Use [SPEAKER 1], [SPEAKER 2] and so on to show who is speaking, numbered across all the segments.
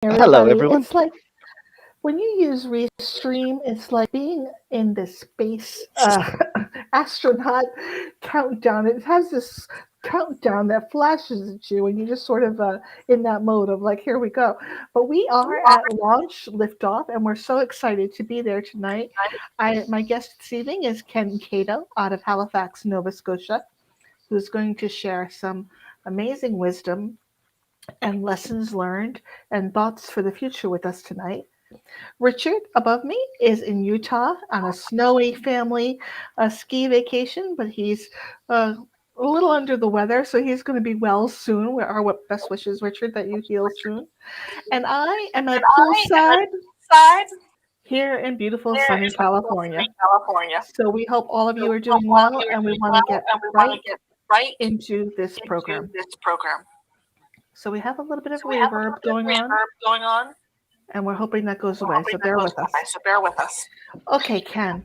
[SPEAKER 1] Hello,
[SPEAKER 2] everybody.
[SPEAKER 1] everyone.
[SPEAKER 2] It's like when you use Restream, it's like being in the space astronaut countdown. It has this countdown that flashes at you, and you're just sort of in that mode of like, here we go. But we are at launch liftoff, and we're so excited to be there tonight. My guest this evening is Ken Cato out of Halifax, Nova Scotia, who's going to share some amazing wisdom and lessons learned and thoughts for the future with us tonight. Richard, above me, is in Utah on a snowy family ski vacation, but he's a little under the weather, so he's going to be well soon. Our best wishes, Richard, that you heal soon. And I am at poolside here in beautiful sunny California. So we hope all of you are doing well, and we want to get right into this program. So we have a little bit of reverb going on, and we're hoping that goes away. So bear with us. Okay, Ken,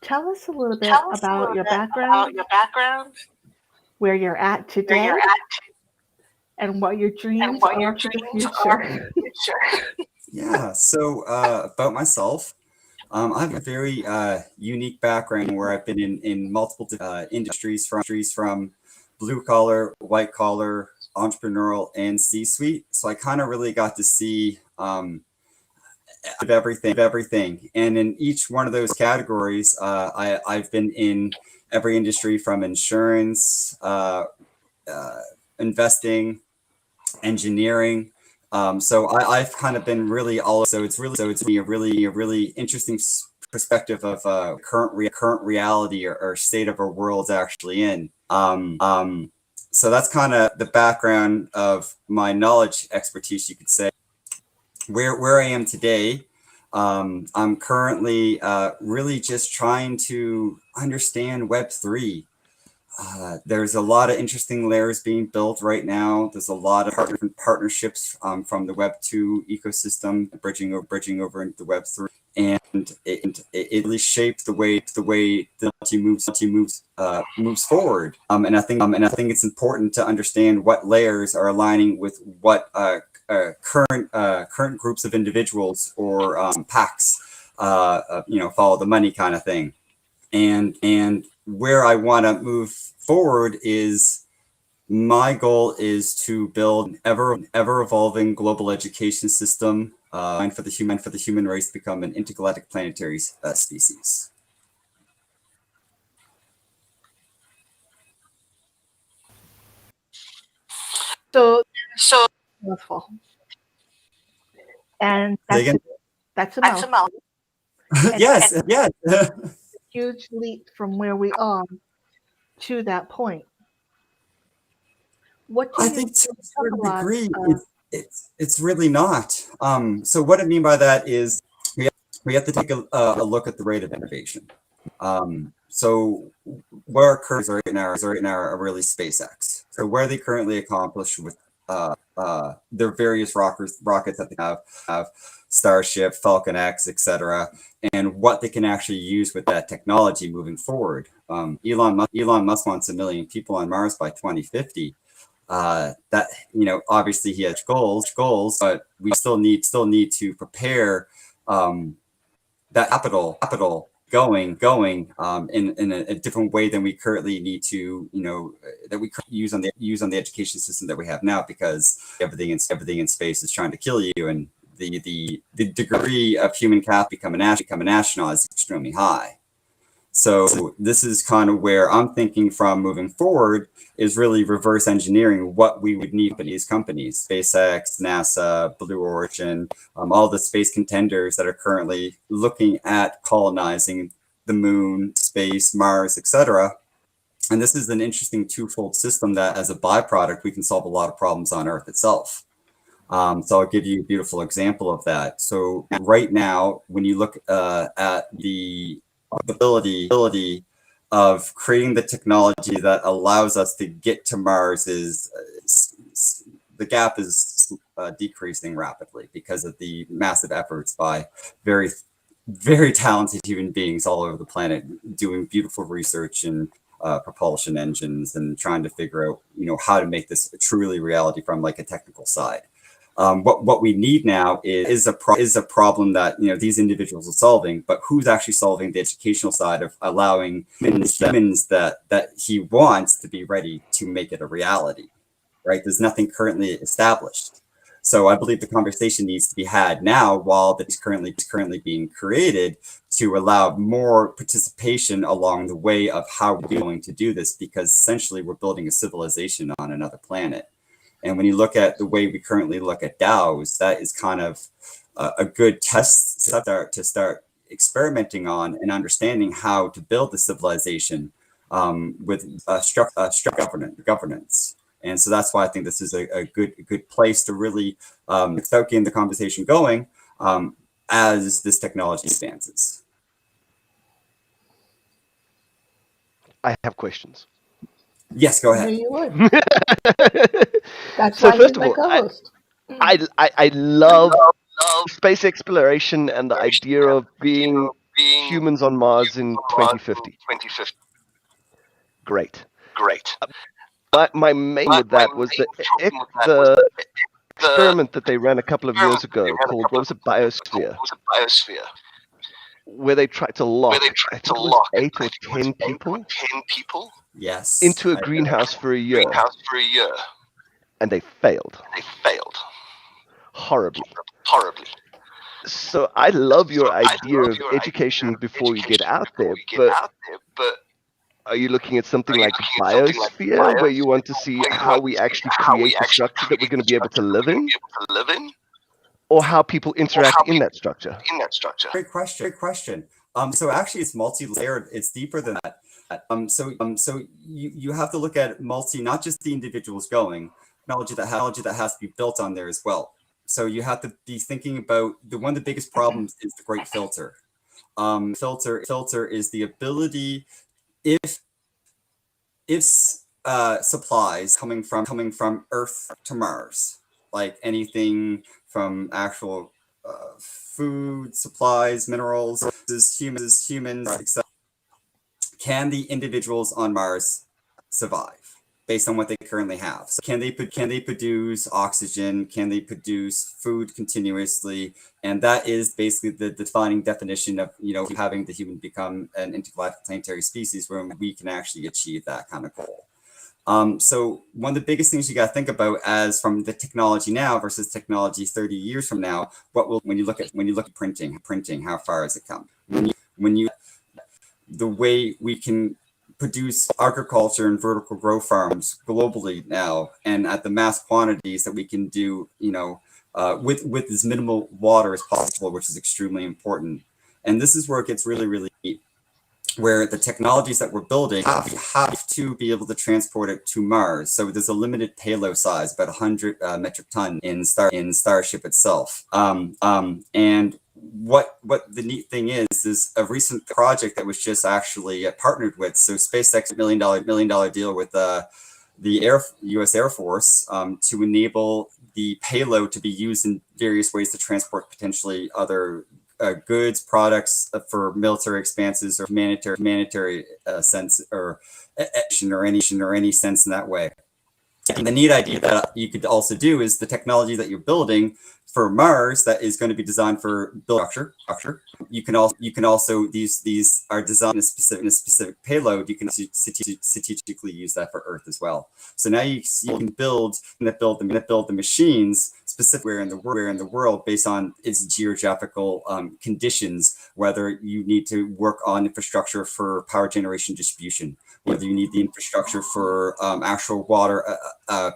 [SPEAKER 2] tell us a little bit about your background, where you're at today, and what your dreams are for the future.
[SPEAKER 3] Yeah, so about myself, I have a very unique background where I've been in multiple industries from blue collar, white collar, entrepreneurial, and C-suite. So I kind of really got to see of everything. And in each one of those categories, I've been in every industry from insurance, investing, engineering. So I've kind of been really all. So it's really a really interesting perspective of current reality or state of our world's actually in. So that's kind of the background of my knowledge expertise, you could say. Where I am today, I'm currently really just trying to understand Web3. There's a lot of interesting layers being built right now. There's a lot of different partnerships from the Web2 ecosystem bridging over into the Web3, and it really shapes the way the technology moves forward. And I think it's important to understand what layers are aligning with what current groups of individuals or packs, follow the money kind of thing. And where I want to move forward is my goal is to build an ever evolving global education system and for the human race to become an intergalactic planetary species.
[SPEAKER 2] So beautiful, and that's a mouthful. And
[SPEAKER 3] Yes, yes.
[SPEAKER 2] huge leap from where we are to that point. What do
[SPEAKER 3] I
[SPEAKER 2] you
[SPEAKER 3] think to a
[SPEAKER 2] talk
[SPEAKER 3] certain
[SPEAKER 2] a lot?
[SPEAKER 3] degree, it's really not. So what I mean by that is we have to take a look at the rate of innovation. So where our curves right now are really SpaceX. So where they currently accomplish with their various rockets that they have Starship, Falcon X, etc., and what they can actually use with that technology moving forward. Elon Musk wants 1 million people on Mars by 2050. That obviously he has goals, but we still need to prepare that capital going in a different way than we currently need to, that we use on the education system that we have now, because everything in space is trying to kill you, and the degree of human capital become an astronaut is extremely high. So this is kind of where I'm thinking from moving forward, is really reverse engineering what we would need for these companies, SpaceX, NASA, Blue Origin, all the space contenders that are currently looking at colonizing the moon, space, Mars, etc. And this is an interesting twofold system that, as a byproduct, we can solve a lot of problems on Earth itself. So I'll give you a beautiful example of that. So right now, when you look at the ability of creating the technology that allows us to get to Mars, is the gap is decreasing rapidly because of the massive efforts by very, very talented human beings all over the planet doing beautiful research and propulsion engines and trying to figure out, how to make this truly reality from like a technical side. What we need now is a problem that these individuals are solving, but who's actually solving the educational side of allowing humans that he wants to be ready to make it a reality, right? There's nothing currently established. So I believe the conversation needs to be had now while that is currently being created to allow more participation along the way of how we're going to do this, because essentially we're building a civilization on another planet. And when you look at the way we currently look at DAOs, that is kind of a good test to start experimenting on and understanding how to build the civilization with structured governance. And so that's why I think this is a good place to really start getting the conversation going as this technology advances.
[SPEAKER 1] I have questions.
[SPEAKER 3] Yes, go
[SPEAKER 2] I knew
[SPEAKER 3] ahead.
[SPEAKER 2] you would. That's
[SPEAKER 1] So
[SPEAKER 2] why
[SPEAKER 1] first
[SPEAKER 2] he's
[SPEAKER 1] of
[SPEAKER 2] my
[SPEAKER 1] all,
[SPEAKER 2] co-host.
[SPEAKER 1] I love space exploration and the idea of being humans on Mars in 2050. Great. My main with that was that the experiment that they ran a couple of years ago called, what was it, Biosphere, where they tried to lock, I think it was 8 or 10 people
[SPEAKER 3] Yes.
[SPEAKER 1] into a greenhouse for a year. And they failed. Horribly. So I love your idea of education before you get out there, but are you looking at something like Biosphere, where you want to see how we actually create the structure that we're going to be able to live in? Or how people interact in that structure?
[SPEAKER 3] Great question. So actually, it's multi-layered. It's deeper than that. So you have to look at not just the individuals going, technology that has to be built on there as well. So you have to be thinking about one of the biggest problems is the great filter. Filter is the ability, if supplies coming from Earth to Mars, like anything from actual food supplies, minerals, humans, etc. Can the individuals on Mars survive based on what they currently have? So can they produce oxygen? Can they produce food continuously? And that is basically the defining definition of having the human become an intergalactic planetary species where we can actually achieve that kind of goal. So one of the biggest things you got to think about, as from the technology now versus technology 30 years from now, when you look at printing, how far has it come? The way we can produce agriculture and vertical grow farms globally now, and at the mass quantities that we can do, with as minimal water as possible, which is extremely important. And this is where it gets really, really neat, where the technologies that we're building have to be able to transport it to Mars. So there's a limited payload size, about 100 metric ton in Starship itself. And what the neat thing is a recent project that was just actually partnered with. So SpaceX $1 million deal with the U.S. Air Force to enable the payload to be used in various ways to transport potentially other goods, products for military expanses or humanitarian sense or any sense in that way. And the neat idea that you could also do is the technology that you're building for Mars that is going to be designed for build structure. You can also these are designed in a specific payload. You can strategically use that for Earth as well. So now you can build the machines specifically where in the world based on its geographical conditions, whether you need to work on infrastructure for power generation distribution, whether you need the infrastructure for actual water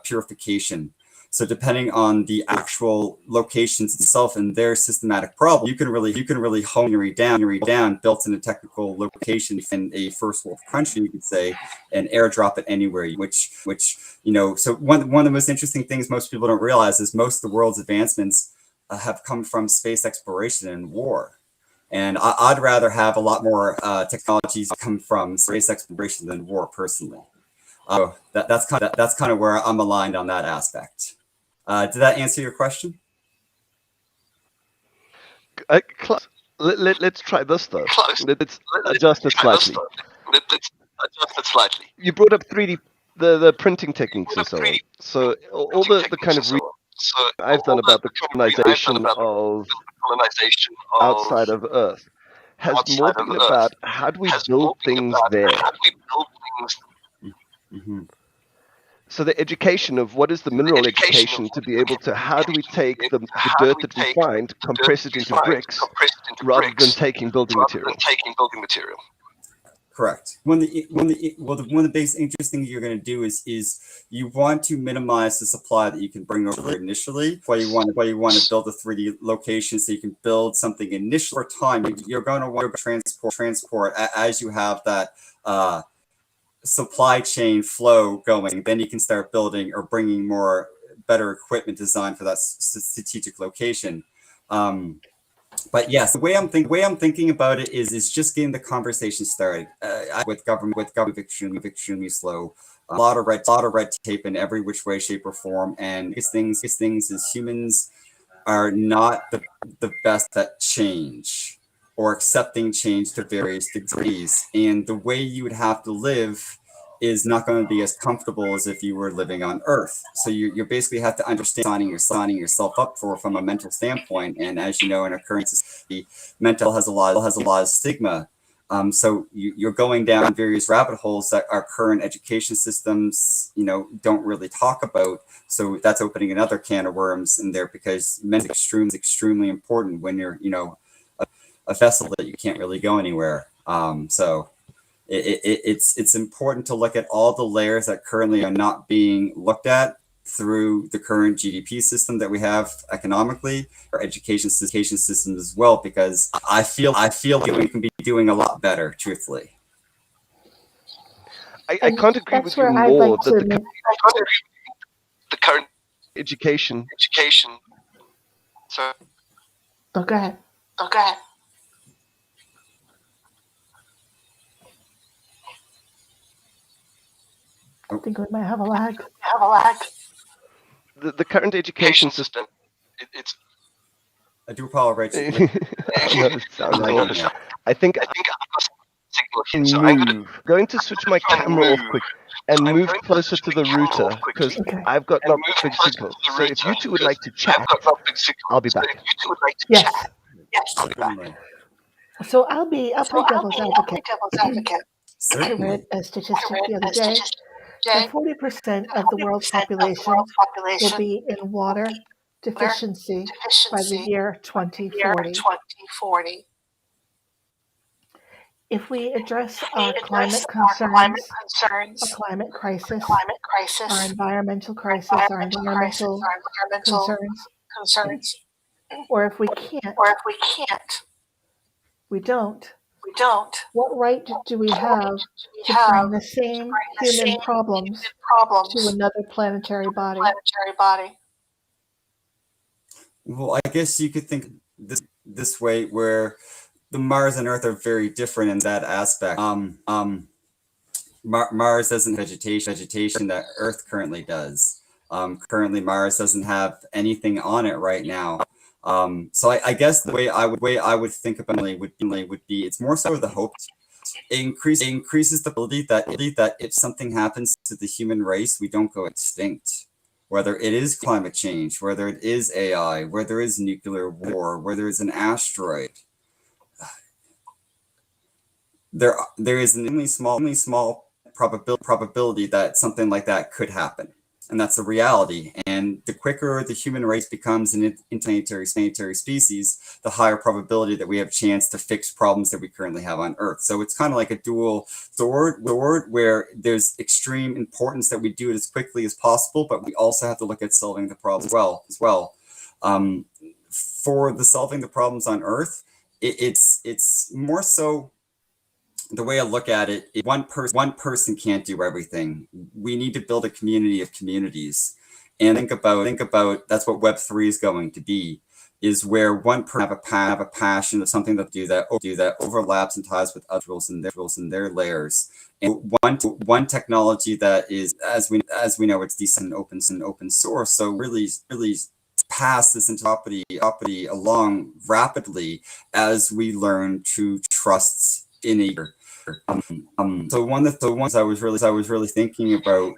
[SPEAKER 3] purification. So depending on the actual locations itself and their systematic problem, you can really hone down built in a technical location in a first world country, you could say, and airdrop it anywhere. Which so one of the most interesting things most people don't realize is most of the world's advancements have come from space exploration and war. And I'd rather have a lot more technologies come from space exploration than war, personally. So that's kind of where I'm aligned on that aspect. Did that answer your question?
[SPEAKER 1] Let's try this though. Let's adjust it slightly. You brought up 3D, the printing techniques and so on. So all the kind of I've done about the colonization of outside of Earth has more been about how do we build things there.
[SPEAKER 3] Mm-hmm.
[SPEAKER 1] So the education of what is the mineral education to be able to how do we take the dirt that we find, compress it into bricks, rather than taking building material.
[SPEAKER 3] Correct. One of the biggest interesting things you're going to do is you want to minimize the supply that you can bring over initially. Why you want to build a 3D location so you can build something initially. For time, you're going to want to transport as you have that supply chain flow going. Then you can start building or bringing more better equipment designed for that strategic location. But yes, the way I'm thinking about it is just getting the conversation started. With government extremely slow. A lot of red tape in every which way, shape, or form. And these things is humans are not the best at change or accepting change to various degrees. And the way you would have to live is not going to be as comfortable as if you were living on Earth. So you basically have to understand signing yourself up for from a mental standpoint. And as you know, in our current society, mental has a lot of stigma. So you're going down various rabbit holes that our current education systems, don't really talk about. So that's opening another can of worms in there, because mental is extremely important when you're, a vessel that you can't really go anywhere. So it's important to look at all the layers that currently are not being looked at through the current GDP system that we have economically, or education systems as well, because I feel we can be doing a lot better, truthfully.
[SPEAKER 1] I can't agree with you more that the current education.
[SPEAKER 2] So. Oh, go ahead. I think we might have a lag.
[SPEAKER 1] The current education system.
[SPEAKER 3] I do apologize.
[SPEAKER 1] No, it sounds awful. I think I'm going to switch my camera off quick and move closer to the router, because I've got not big signal. So if you two would like to chat, I'll be back.
[SPEAKER 2] Yes. So I'll play devil's advocate. I read a statistic the other day that 40% of the world's population will be in water deficiency by the year 2040. If we address our climate concerns, our climate crisis, our environmental crisis, our environmental concerns, or if we can't, we don't. What right do we have to bring the same human problems to another planetary body?
[SPEAKER 3] Well, I guess you could think this way, where the Mars and Earth are very different in that aspect. Mars doesn't have vegetation that Earth currently does. Currently, Mars doesn't have anything on it right now. So I guess the way I would think about it would be it's more so the hope. It increases the ability that if something happens to the human race, we don't go extinct. Whether it is climate change, whether it is AI, whether there is nuclear war, whether it's an asteroid, there is an only small probability that something like that could happen. And that's the reality. And the quicker the human race becomes an interplanetary species, the higher probability that we have a chance to fix problems that we currently have on Earth. So it's kind of like a dual sword where there's extreme importance that we do it as quickly as possible, but we also have to look at solving the problem as well. For the solving the problems on Earth, it's more so. The way I look at it, one person can't do everything. We need to build a community of communities, and think about that's what Web3 is going to be. Is where one person have a passion of something that do that overlaps and ties with others and their layers. And one technology that is, as we know, it's decent and open source. So really pass this entropy along rapidly as we learn to trust in each other. So one of the ones I was really thinking about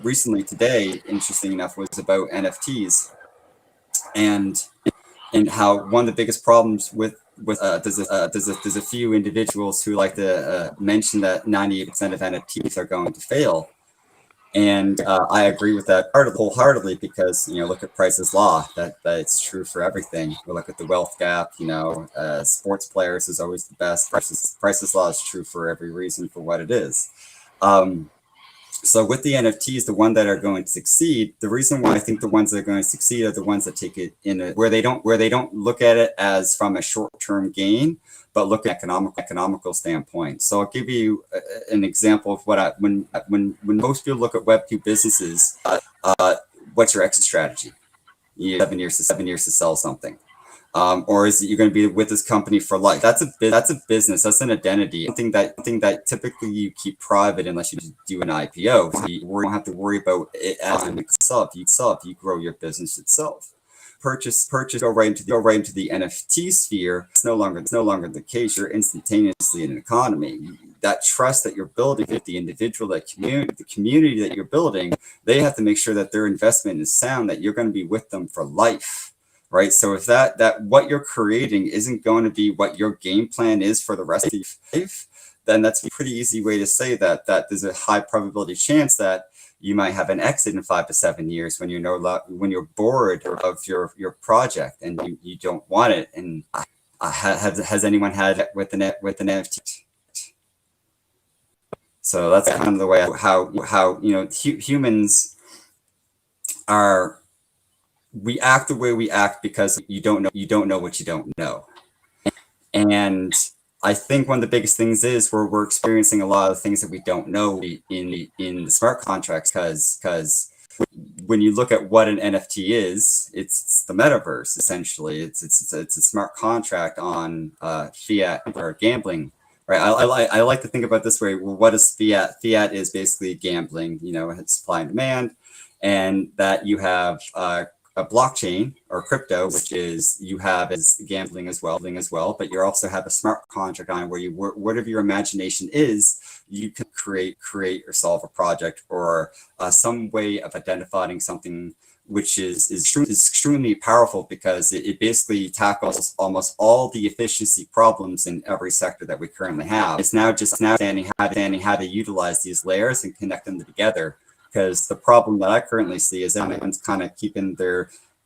[SPEAKER 3] recently today, interesting enough, was about NFTs. and how one of the biggest problems with there's a few individuals who like to mention that 98% of NFTs are going to fail. And I agree with that wholeheartedly because, look at Price's Law, that it's true for everything. We look at the wealth gap, sports players is always the best. Price's Law is true for every reason for what it is. So with the NFTs, the ones that are going to succeed, the reason why I think the ones that are going to succeed are the ones that take it where they don't look at it as from a short-term gain, but look at economical standpoint. So I'll give you an example of what when most people look at Web2 businesses, what's your exit strategy? You have 7 years to sell something. Or is it you're going to be with this company for life? That's a business. That's an identity. Something that typically you keep private unless you do an IPO. So you don't have to worry about it as itself. You grow your business itself. Purchase, go right into the NFT sphere. It's no longer the case. You're instantaneously in an economy. That trust that you're building with the individual, the community that you're building, they have to make sure that their investment is sound. That you're going to be with them for life. Right. So if that what you're creating isn't going to be what your game plan is for the rest of your life, then that's a pretty easy way to say that there's a high probability chance that you might have an exit in 5 to 7 years when you're bored of your project and you don't want it. And has anyone had it with an NFT? So that's kind of the way how humans are. We act the way we act because you don't know what you don't know. And I think one of the biggest things is we're experiencing a lot of things that we don't know in the smart contracts because when you look at what an NFT is, it's the metaverse essentially. It's a smart contract on fiat or gambling. Right. I like to think about it this way. Well, what is fiat? Fiat is basically gambling. It's supply and demand, and that you have a blockchain or crypto, which is you have as gambling as well, but you also have a smart contract on where whatever your imagination is, you can create or solve a project or some way of identifying something, which is extremely powerful because it basically tackles almost all the efficiency problems in every sector that we currently have. It's now understanding how to utilize these layers and connect them together. Because the problem that I currently see is everyone's kind of keeping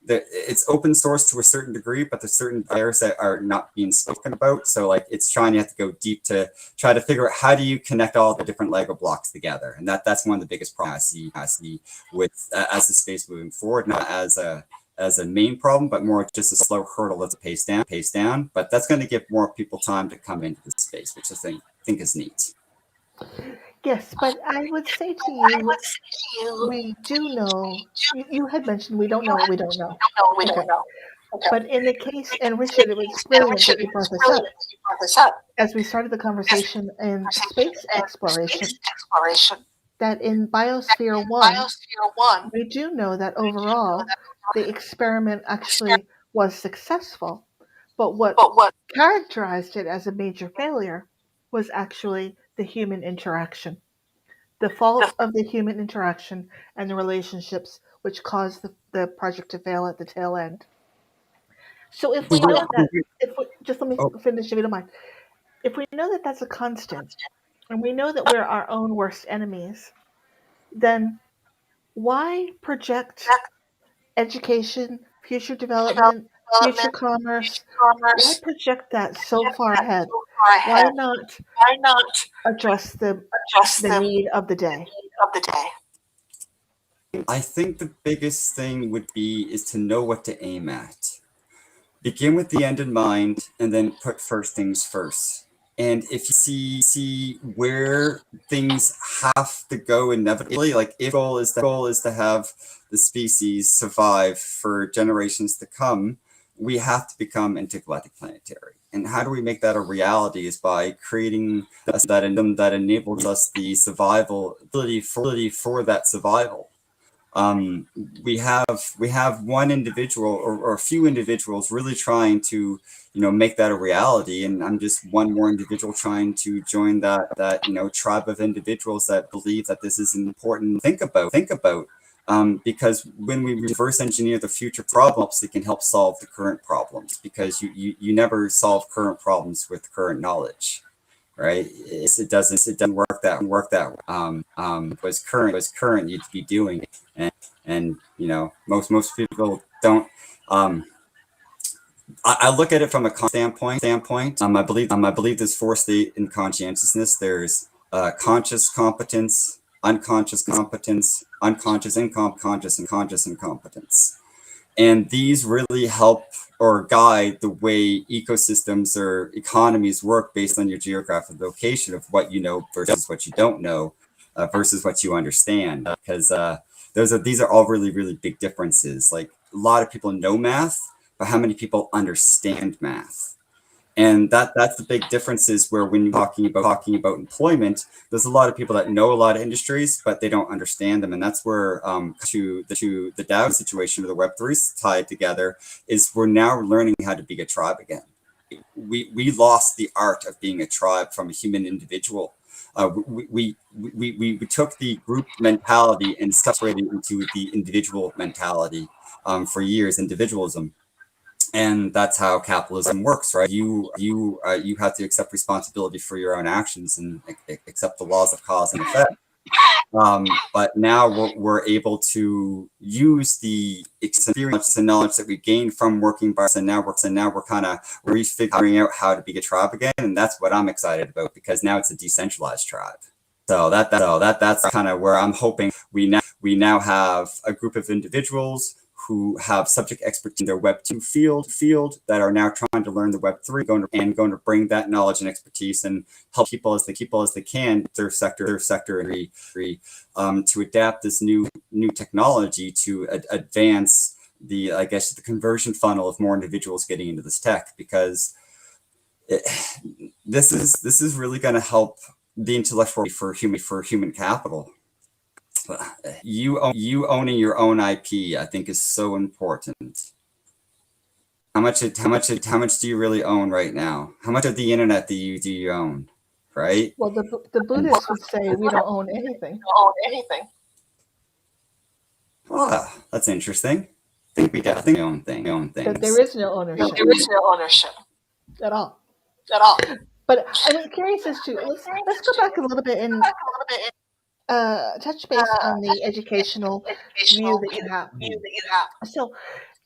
[SPEAKER 3] it's open source to a certain degree, but there's certain layers that are not being spoken about. So like it's you have to go deep to try to figure out how do you connect all the different Lego blocks together. And that's one of the biggest problems I see with as the space moving forward, not as a main problem, but more just a slow hurdle that's pace down. But that's going to give more people time to come into the space, which I think is neat.
[SPEAKER 2] Yes, but I would say to you, we do know. You had mentioned we don't know what we don't know. Okay. But in the case, and Richard, it was brilliant that you brought this up. As we started the conversation in space exploration, that in Biosphere 1, we do know that overall the experiment actually was successful. But what characterized it as a major failure was actually the human interaction. The fault of the human interaction and the relationships which caused the project to fail at the tail end. So if we know that, just let me finish if you don't mind. If we know that that's a constant, and we know that we're our own worst enemies, then why project education, future development, future commerce? Why project that so far ahead? Why not address the need of the day?
[SPEAKER 3] I think the biggest thing is to know what to aim at. Begin with the end in mind and then put first things first. And if you see where things have to go inevitably, like if the goal is to have the species survive for generations to come, we have to become intergalactic planetary. And how do we make that a reality is by creating that enables us the survival ability for that survival. We have one individual or a few individuals really trying to make that a reality, and I'm just one more individual trying to join that tribe of individuals that believe that this is important. Think about Because when we reverse engineer the future problems, it can help solve the current problems, because you never solve current problems with current knowledge, right? It doesn't work that was current you'd be doing, and most people don't. I look at it from a standpoint. I believe there's four states in conscientiousness. There's conscious competence, unconscious competence, unconscious inconscious, and conscious incompetence. And these really help or guide the way ecosystems or economies work based on your geographic location of what you know versus what you don't know, versus what you understand. Because these are all really, really big differences. Like, a lot of people know math, but how many people understand math? And that's the big differences, where when you're talking about employment, there's a lot of people that know a lot of industries, but they don't understand them. And that's where to the DAO situation, or the Web3 tied together, is we're now learning how to be a tribe again. We lost the art of being a tribe from a human individual. We took the group mentality and separated it into the individual mentality for years, individualism. And that's how capitalism works, right? You have to accept responsibility for your own actions and accept the laws of cause and effect. But now we're able to use the experience and knowledge that we gained from working by us, and now we're kind of refiguring out how to be a tribe again, and that's what I'm excited about, because now it's a decentralized tribe. So that's kind of where I'm hoping we now have a group of individuals who have subject expertise in their Web2 field that are now trying to learn the Web3, going to bring that knowledge and expertise and help people as they can their sector to adapt this new technology to advance the conversion funnel of more individuals getting into this tech, because this is really going to help the intellectual for human capital. You owning your own IP, I think, is so important. How much do you really own right now? How much of the internet do you own, right?
[SPEAKER 2] Well, the Buddhists would say we don't own anything.
[SPEAKER 3] Oh, that's interesting. I think we definitely own things.
[SPEAKER 2] That there is no ownership. At all. But I'm curious as to, let's go back a little bit and touch base on the educational view that you have. So,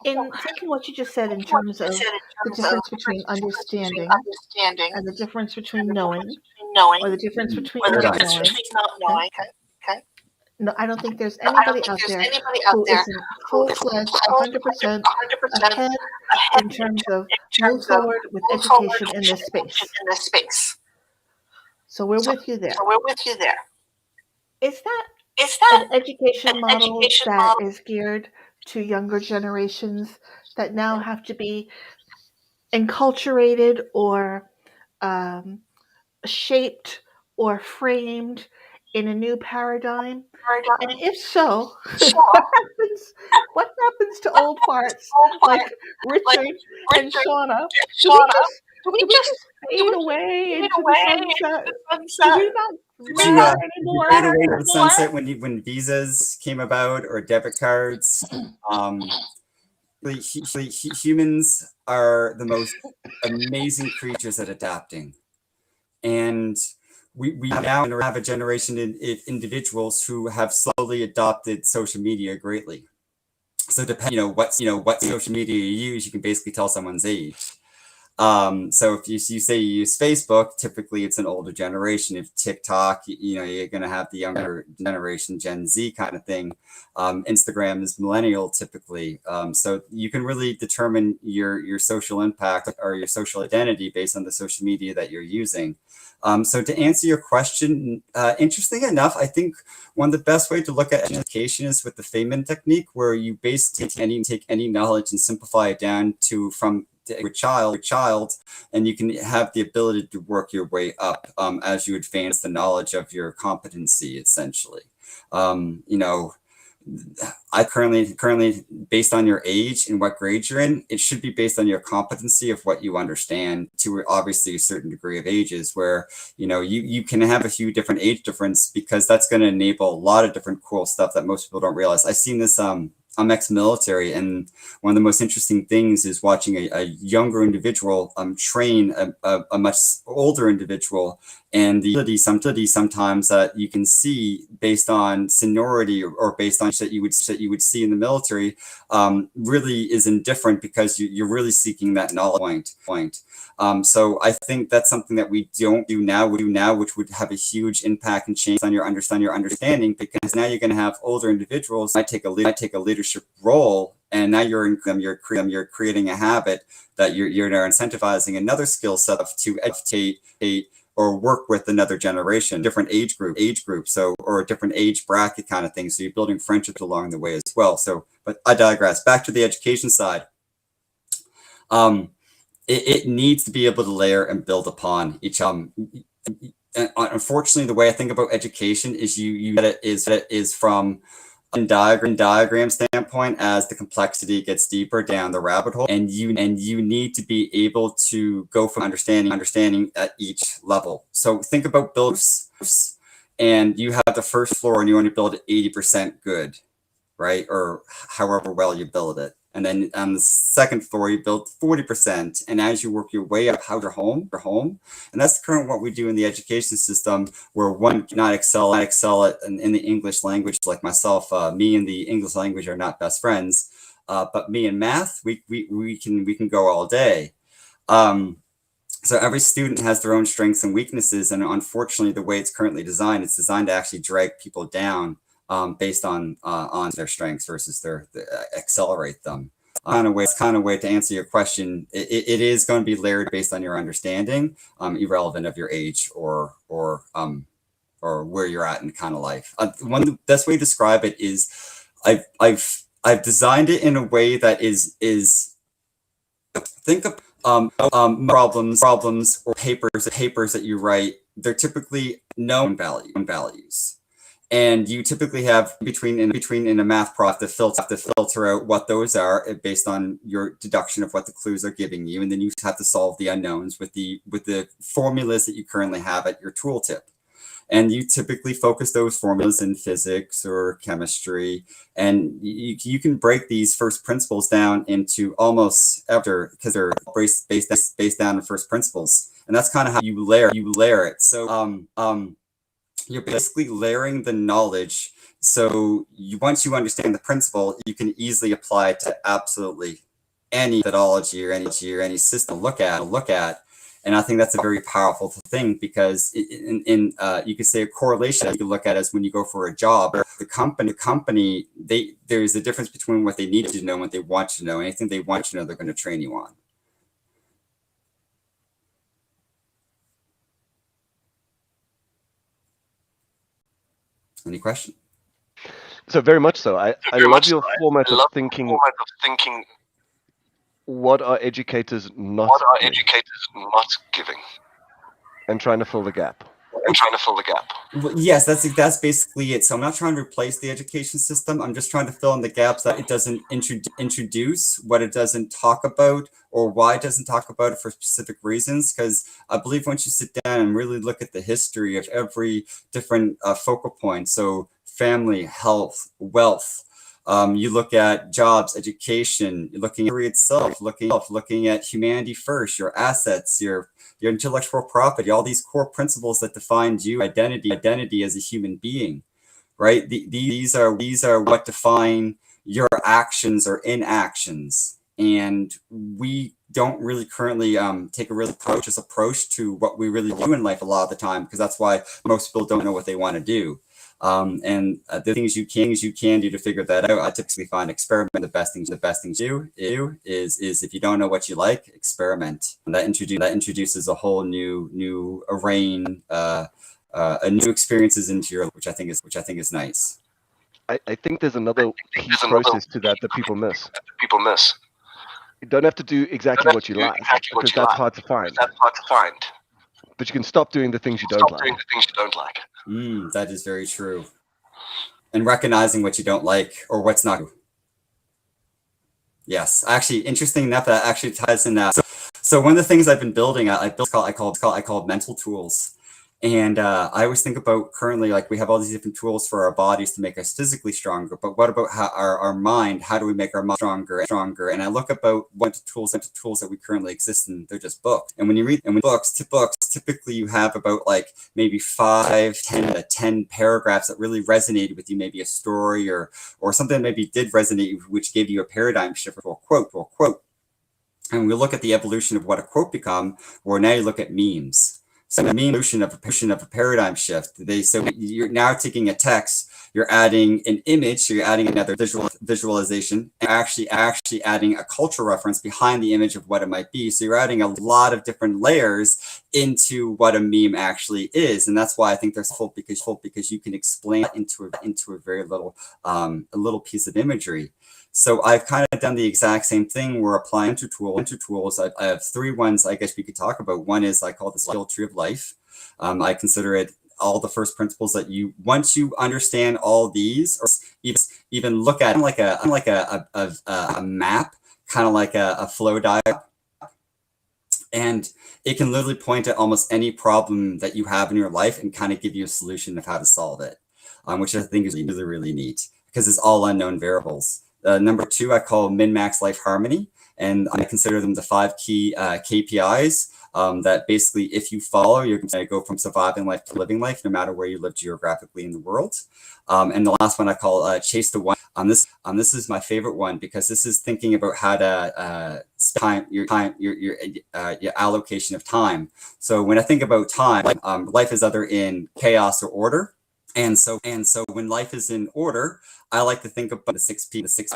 [SPEAKER 2] in taking what you just said in terms of the difference between understanding and the difference between knowing, or the difference between not knowing. No, I don't think there's anybody out there who isn't full-fledged, 100% ahead in terms of move forward with education in this space. So we're with you there. Is that an education model that is geared to younger generations that now have to be enculturated or shaped or framed in a new paradigm? And if so, what happens to old parts like Richard and Shauna? Do we just fade away into the sunset? Do we not matter anymore?
[SPEAKER 3] Fade away to the sunset when visas came about, or debit cards. Humans are the most amazing creatures at adapting, and we now have a generation of individuals who have slowly adopted social media greatly. So depending, what social media you use, you can basically tell someone's age. So if you say you use Facebook, typically it's an older generation. If TikTok, you're going to have the younger generation, Gen Z kind of thing. Instagram is millennial typically. So you can really determine your social impact or your social identity based on the social media that you're using. So to answer your question, interesting enough, I think one of the best way to look at education is with the Feynman technique, where you basically take any knowledge and simplify it down to from a child, and you can have the ability to work your way up as you advance the knowledge of your competency, essentially. I currently based on your age and what grade you're in, it should be based on your competency of what you understand to obviously a certain degree of ages where, you can have a few different age difference because that's going to enable a lot of different cool stuff that most people don't realize. I've seen this, I'm ex-military, and one of the most interesting things is watching a younger individual train a much older individual, and the ability sometimes that you can see based on seniority or based on that you would see in the military really is indifferent because you're really seeking that knowledge point. So I think that's something that we don't do now, which would have a huge impact and change on your understanding, because now you're going to have older individuals might take a leadership role, and now you're creating a habit that you're now incentivizing another skill set to educate or work with another generation, different age group, so, or a different age bracket kind of thing. So you're building friendships along the way as well. So, but I digress. Back to the education side. It needs to be able to layer and build upon each. Unfortunately, the way I think about education is you get it is from a diagram standpoint. As the complexity gets deeper down the rabbit hole, and you need to be able to go from understanding at each level. So think about builds, and you have the first floor and you want to build it 80% good, right? Or however well you build it. And then on the second floor, you build 40%. And as you work your way up, how's your home? And that's currently what we do in the education system, where one cannot excel it in the English language like myself. Me and the English language are not best friends. But me and math, we can go all day. So every student has their own strengths and weaknesses. And unfortunately, the way it's currently designed, it's designed to actually drag people down based on their strengths versus their accelerate them. Kind of way to answer your question. It is going to be layered based on your understanding, irrelevant of your age or where you're at in kind of life. One of the best way to describe it is I've designed it in a way that is think of problems or papers that you write. They're typically known values. And you typically have between in a math problem to filter out what those are based on your deduction of what the clues are giving you, and then you have to solve the unknowns with the formulas that you currently have at your tooltip. And you typically focus those formulas in physics or chemistry, and you can break these first principles down into almost because they're based down on first principles, and that's kind of how you layer it. So you're basically layering the knowledge. So once you understand the principle, you can easily apply it to absolutely any methodology or any system look at. And I think that's a very powerful thing, because you could say a correlation you can look at is when you go for a job, the company, there's a difference between what they need to know and what they want to know. Anything they want to know, they're going to train you on. Any question?
[SPEAKER 1] So very much so. I love your format of thinking. What are educators not giving? And trying to fill the gap.
[SPEAKER 3] Well, yes, that's basically it. So I'm not trying to replace the education system. I'm just trying to fill in the gaps that it doesn't introduce, what it doesn't talk about, or why it doesn't talk about it for specific reasons. Because I believe once you sit down and really look at the history of every different focal point, so family, health, wealth, you look at jobs, education, you're looking at history itself, looking at humanity first, your assets, your intellectual property, all these core principles that define you, identity as a human being, right? These are what define your actions or inactions. And we don't really currently take a really cautious approach to what we really do in life a lot of the time, because that's why most people don't know what they want to do. And the things you can do to figure that out, I typically find experiment. The best thing to do is if you don't know what you like, experiment. And that introduces a whole new array, a new experiences into your, which I think is nice.
[SPEAKER 1] I think there's another key process to that people miss. You don't have to do exactly what you like, because that's hard to find. But you can stop doing the things you don't like.
[SPEAKER 3] That is very true. and recognizing what you don't like or what's not. Yes, actually, interesting enough, that actually ties in that. So one of the things I've been building, I call mental tools. And I always think about currently, like we have all these different tools for our bodies to make us physically stronger. But what about how our mind? How do we make our mind stronger? And I look about what tools that we currently exist in. They're just books. And when you read books, typically you have about like maybe 5, 10 paragraphs that really resonated with you. Maybe a story or something that maybe did resonate, which gave you a paradigm shift or a quote. And we look at the evolution of what a quote become, or now you look at memes. So the meme evolution of a paradigm shift. So you're now taking a text, you're adding an image, so you're adding another visualization, and actually adding a cultural reference behind the image of what it might be. So you're adding a lot of different layers into what a meme actually is, and that's why I think they're full, because you can explain into a very little a little piece of imagery. So I've kind of done the exact same thing. We're applying mentor tools. I have 3 ones I guess we could talk about. One is I call the skill tree of life. I consider it all the first principles that once you understand all these, or even look at like a map, kind of like a flow diagram. And it can literally point at almost any problem that you have in your life and kind of give you a solution of how to solve it, which I think is really, really neat because it's all unknown variables. Number 2, I call min-max life harmony, and I consider them the 5 key KPIs that basically, if you follow, you're going to go from surviving life to living life, no matter where you live geographically in the world. And the last one I call chase the one. This is my favorite one because this is thinking about how to your allocation of time. So when I think about time, life is either in chaos or order. And so when life is in order, I like to think about the 6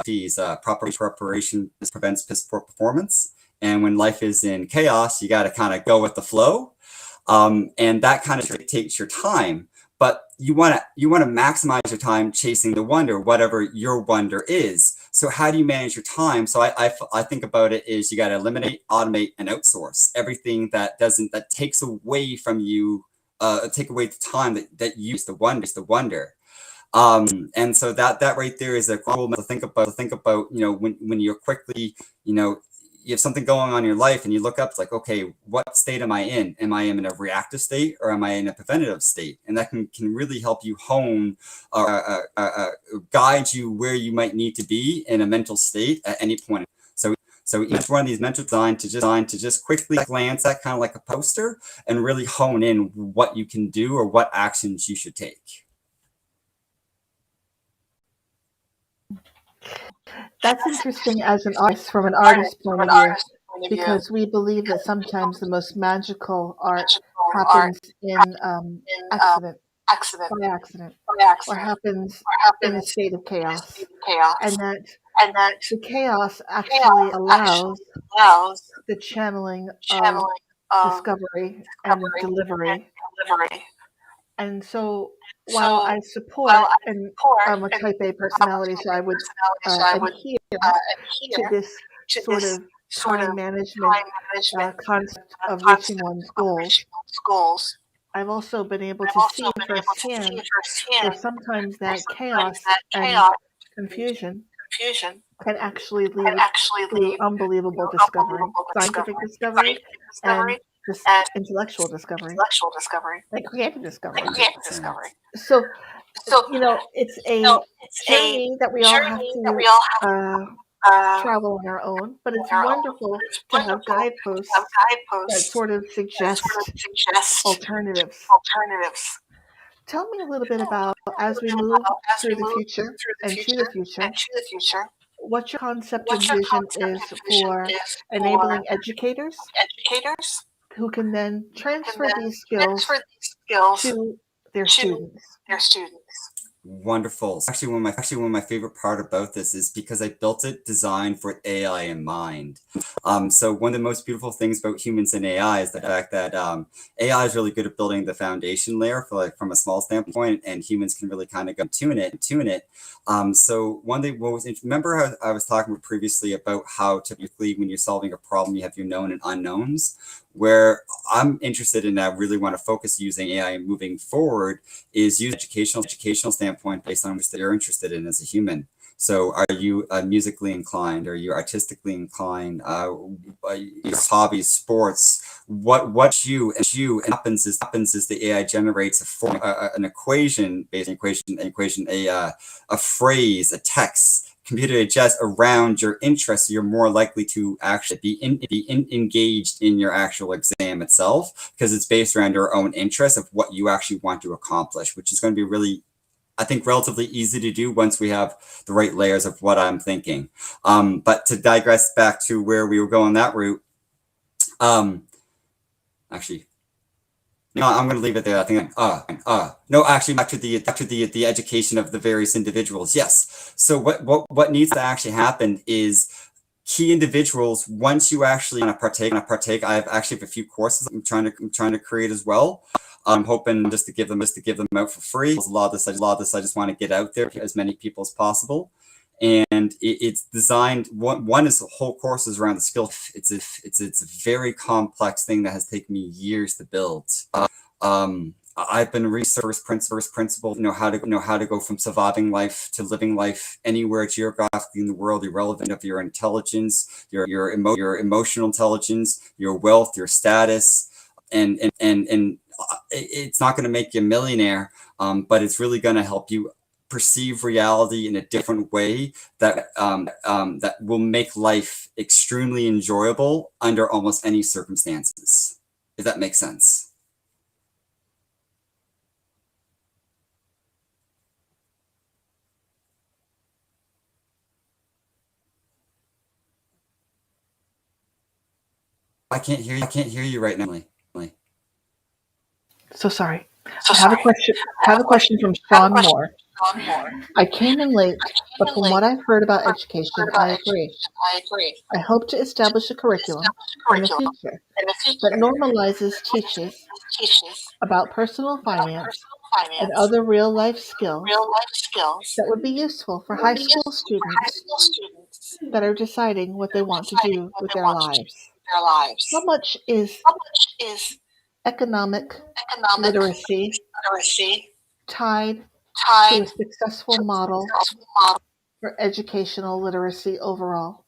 [SPEAKER 3] P's. Proper preparation prevents piss poor performance. And when life is in chaos, you got to kind of go with the flow. And that kind of takes your time. But you want to maximize your time chasing the wonder, whatever your wonder is. So how do you manage your time? So I think about it is you got to eliminate, automate, and outsource everything that takes away from you. Take away the time that you use the wonder. And so that right there is a cool to think about, when you're quickly, you have something going on in your life and you look up, it's like, okay, what state am I in? Am I in a reactive state or am I in a preventative state? And that can really help you hone, guide you where you might need to be in a mental state at any point. So each one of these mental designed to just quickly glance at, kind of like a poster, and really hone in what you can do or what actions you should take.
[SPEAKER 2] That's interesting as an artist, from an artist's point of view, because we believe that sometimes the most magical art happens in by accident, or happens in a state of chaos, and that the chaos actually allows the channeling of discovery and delivery. And so while I support, and I'm a type A personality, so I would adhere to this sort of time management concept of reaching one's goals, I've also been able to see firsthand that sometimes that chaos and confusion can actually lead to unbelievable discovery, scientific discovery, and just intellectual discovery, and creative discovery. So, it's a journey that we all have to travel on our own, but it's wonderful to have guideposts that sort of suggest alternatives. Tell me a little bit about, as we move through the future and to the future, what your concept and vision is for enabling educators who can then transfer these skills to their students.
[SPEAKER 3] Wonderful. Actually, one of my favorite part about this is because I built it designed for AI in mind. So one of the most beautiful things about humans and AI is the fact that AI is really good at building the foundation layer for, like, from a small standpoint, and humans can really kind of go tune it. So one thing, remember how I was talking previously about how typically when you're solving a problem, you have your known and unknowns. Where I'm interested in, I really want to focus using AI moving forward is use educational standpoint based on which you're interested in as a human. So are you musically inclined? Are you artistically inclined? Hobbies, sports, what you and happens is the AI generates an equation, a phrase, a text, computer adjust around your interests. You're more likely to actually be engaged in your actual exam itself because it's based around your own interests of what you actually want to accomplish, which is going to be really, I think, relatively easy to do once we have the right layers of what I'm thinking. But to digress back to where we were going that route, actually, no, I'm going to leave it there. I think, no, actually, back to the education of the various individuals. Yes. So what needs to actually happen is key individuals, once you actually want to partake, I have actually a few courses I'm trying to create as well. I'm hoping just to give them out for free. A lot of this I just want to get out there to as many people as possible. And it's designed. One is the whole course is around the skill. It's a very complex thing that has taken me years to build. I've been researching principles, how to go from surviving life to living life anywhere geographically in the world, irrelevant of your intelligence, your emotional intelligence, your wealth, your status, and it's not going to make you a millionaire, but it's really going to help you perceive reality in a different way that that will make life extremely enjoyable under almost any circumstances, if that makes sense. I can't hear you right now, Emily.
[SPEAKER 2] So sorry. I have a question. I have a question from Sean Moore. I came in late, but from what I've heard about education, I agree. I hope to establish a curriculum in the future that normalizes teaches about personal finance and other real life skills that would be useful for high school students that are deciding what they want to do with their lives. How much is economic literacy tied to a successful model for educational literacy overall?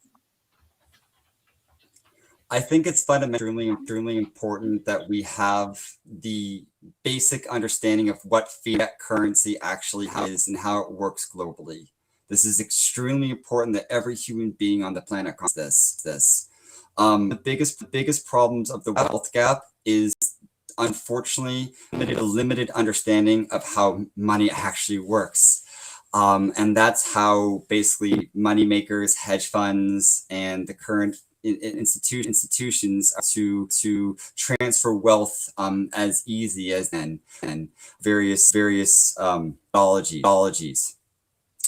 [SPEAKER 3] I think it's fundamentally extremely important that we have the basic understanding of what fiat currency actually is and how it works globally. This is extremely important that every human being on the planet understands this. The biggest problems of the wealth gap is, unfortunately, a limited understanding of how money actually works. And that's how basically moneymakers, hedge funds, and the current institutions to transfer wealth as easy as and various methodologies.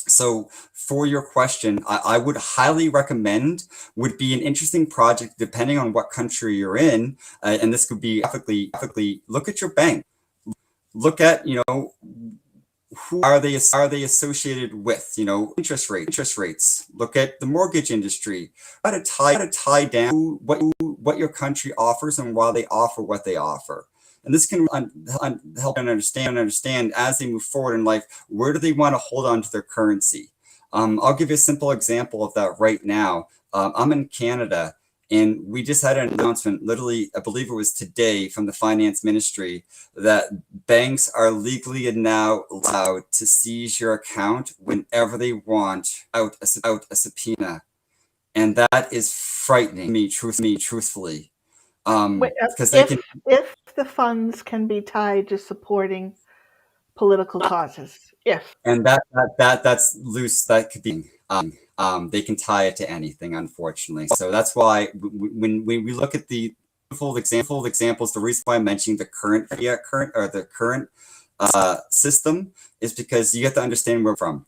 [SPEAKER 3] So for your question, I would highly recommend, would be an interesting project depending on what country you're in, and this could be graphically look at your bank, look at who are they associated with, interest rates, look at the mortgage industry, how to tie down what your country offers and why they offer what they offer. And this can help them understand as they move forward in life, where do they want to hold on to their currency. I'll give you a simple example of that right now. I'm in Canada, and we just had an announcement, literally, I believe it was today, from the finance ministry, that banks are legally now allowed to seize your account whenever they want out a subpoena. And that is frightening me, truthfully. Because
[SPEAKER 2] if the funds can be tied to supporting political causes,
[SPEAKER 3] and that's loose. That could be. They can tie it to anything, unfortunately. So that's why when we look at the full examples, the reason why I'm mentioning the current system is because you have to understand where from.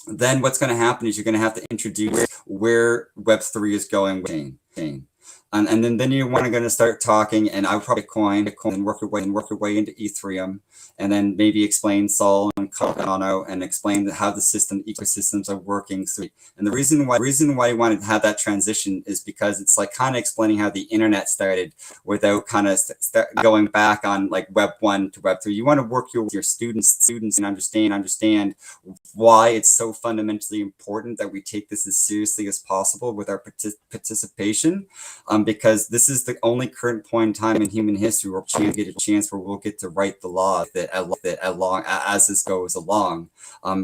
[SPEAKER 3] Then what's going to happen is you're going to have to introduce where Web3 is going with chain. And then you want to going to start talking, and I would probably Bitcoin, and work your way into Ethereum, and then maybe explain Sol and Cardano, and explain how the ecosystems are working. And the reason why you wanted to have that transition is because it's like kind of explaining how the internet started without kind of going back on like Web 1 to Web 3. You want to work your students and understand why it's so fundamentally important that we take this as seriously as possible with our participation, because this is the only current point in time in human history where we'll get a chance where we'll get to write the law that along as this goes along,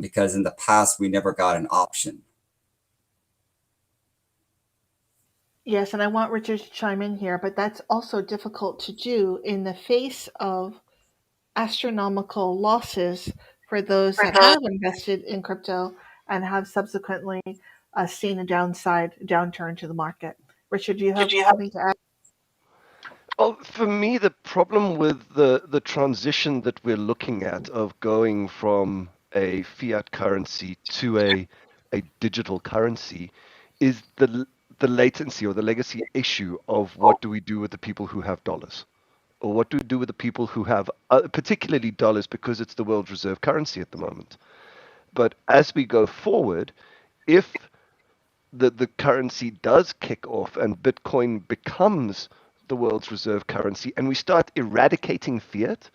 [SPEAKER 3] because in the past we never got an option.
[SPEAKER 2] Yes, and I want Richard to chime in here, but that's also difficult to do in the face of astronomical losses for those that have invested in crypto and have subsequently seen a downturn to the market. Richard, do you have something to add?
[SPEAKER 1] Well, for me, the problem with the transition that we're looking at of going from a fiat currency to a digital currency is the latency or the legacy issue of what do we do with the people who have dollars, or what do we do with the people who have particularly dollars, because it's the world's reserve currency at the moment. But as we go forward, if the currency does kick off and Bitcoin becomes the world's reserve currency and we start eradicating fiat,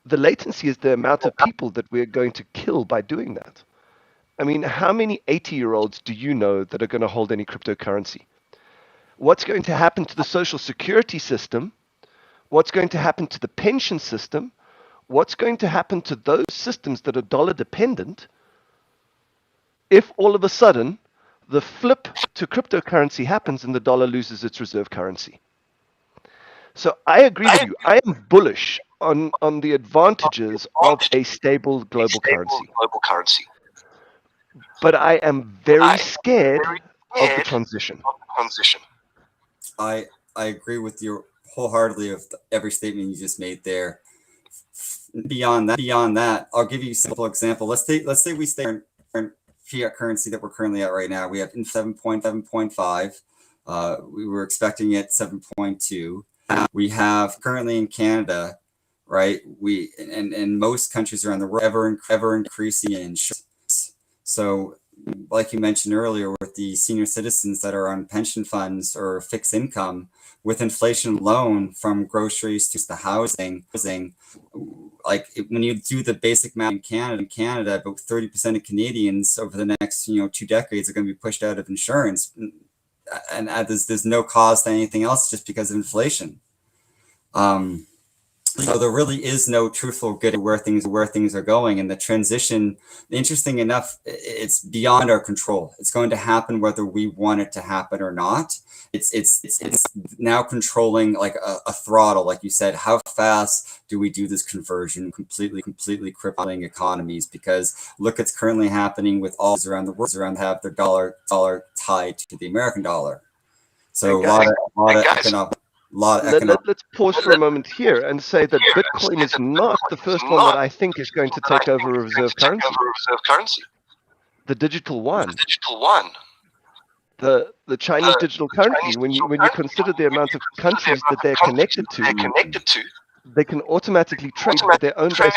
[SPEAKER 1] the latency is the amount of people that we're going to kill by doing that. I mean, how many 80-year-olds do you know that are going to hold any cryptocurrency? What's going to happen to the social security system? What's going to happen to the pension system? What's going to happen to those systems that are dollar dependent if all of a sudden the flip to cryptocurrency happens and the dollar loses its reserve currency? So I agree with you. I am bullish on the advantages of a stable global currency. But I am very scared of the transition.
[SPEAKER 3] I agree with you wholeheartedly of every statement you just made there. Beyond that, I'll give you a simple example. Let's say we stay in fiat currency that we're currently at right now. We have in 7.5. We were expecting it 7.2. We have currently in Canada, right? And most countries around the world ever increasing in insurance. So, like you mentioned earlier, with the senior citizens that are on pension funds or fixed income, with inflation alone, from groceries to the housing, like when you do the basic math in Canada, about 30% of Canadians over the next 2 decades are going to be pushed out of insurance, and there's no cause to anything else, just because of inflation. So there really is no truthful good where things are going, and the transition, interesting enough, it's beyond our control. It's going to happen whether we want it to happen or not. It's now controlling like a throttle, like you said. How fast do we do this conversion, completely crippling economies? Because look, it's currently happening with all around the world have their dollar tied to the American dollar. So
[SPEAKER 1] Let's pause for a moment here and say that Bitcoin is not the first one that I think is going to take over a reserve currency. The digital one. The Chinese digital currency, when you consider the amount of countries that they're connected to, they can automatically trade with their own base.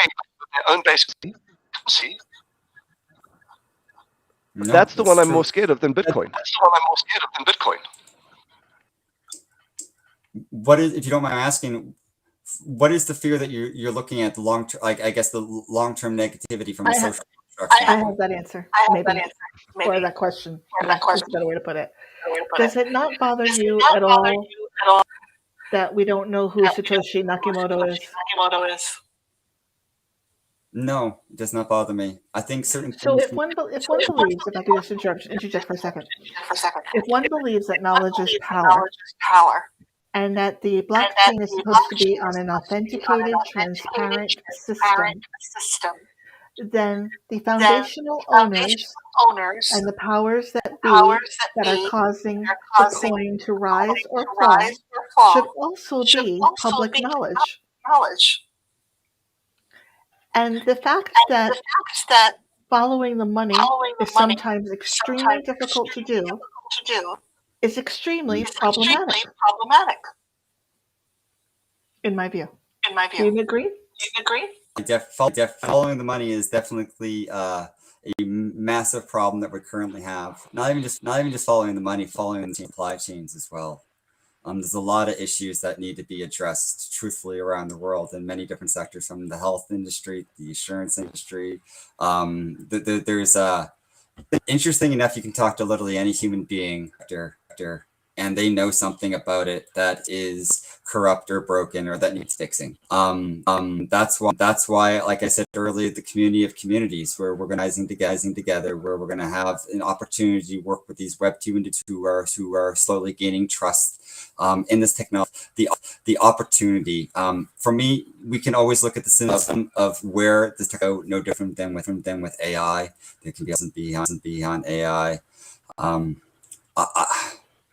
[SPEAKER 1] That's the one I'm more scared of than Bitcoin.
[SPEAKER 3] What is, if you don't mind asking, what is the fear that you're looking at, the long term, like I guess the long term negativity from the social structure?
[SPEAKER 2] I have that answer. Or that question. That's a better way to put it. Does it not bother you at all that we don't know who Satoshi Nakamoto is?
[SPEAKER 3] No, it does not bother me. I think certain.
[SPEAKER 2] So if one believes, if I could just interject for a second, if one believes that knowledge is power, and that the blockchain is supposed to be on an authenticated, transparent system, then the foundational owners and the powers that be that are causing the coin to rise or fall should also be public knowledge. And the fact that following the money is sometimes extremely difficult to do, is extremely problematic, in my view. Do you agree?
[SPEAKER 3] Following the money is definitely a massive problem that we currently have. Not even just following the money, following the supply chains as well. There's a lot of issues that need to be addressed truthfully around the world in many different sectors, from the health industry, the insurance industry. There's interesting enough, you can talk to literally any human being, and they know something about it that is corrupt or broken or that needs fixing. That's why, like I said earlier, the community of communities, where we're organizing together, where we're going to have an opportunity to work with these Web2 individuals who are slowly gaining trust in this technology. The opportunity, for me, we can always look at the cynicism of where this tech go, no different than with AI. There can be beyond AI.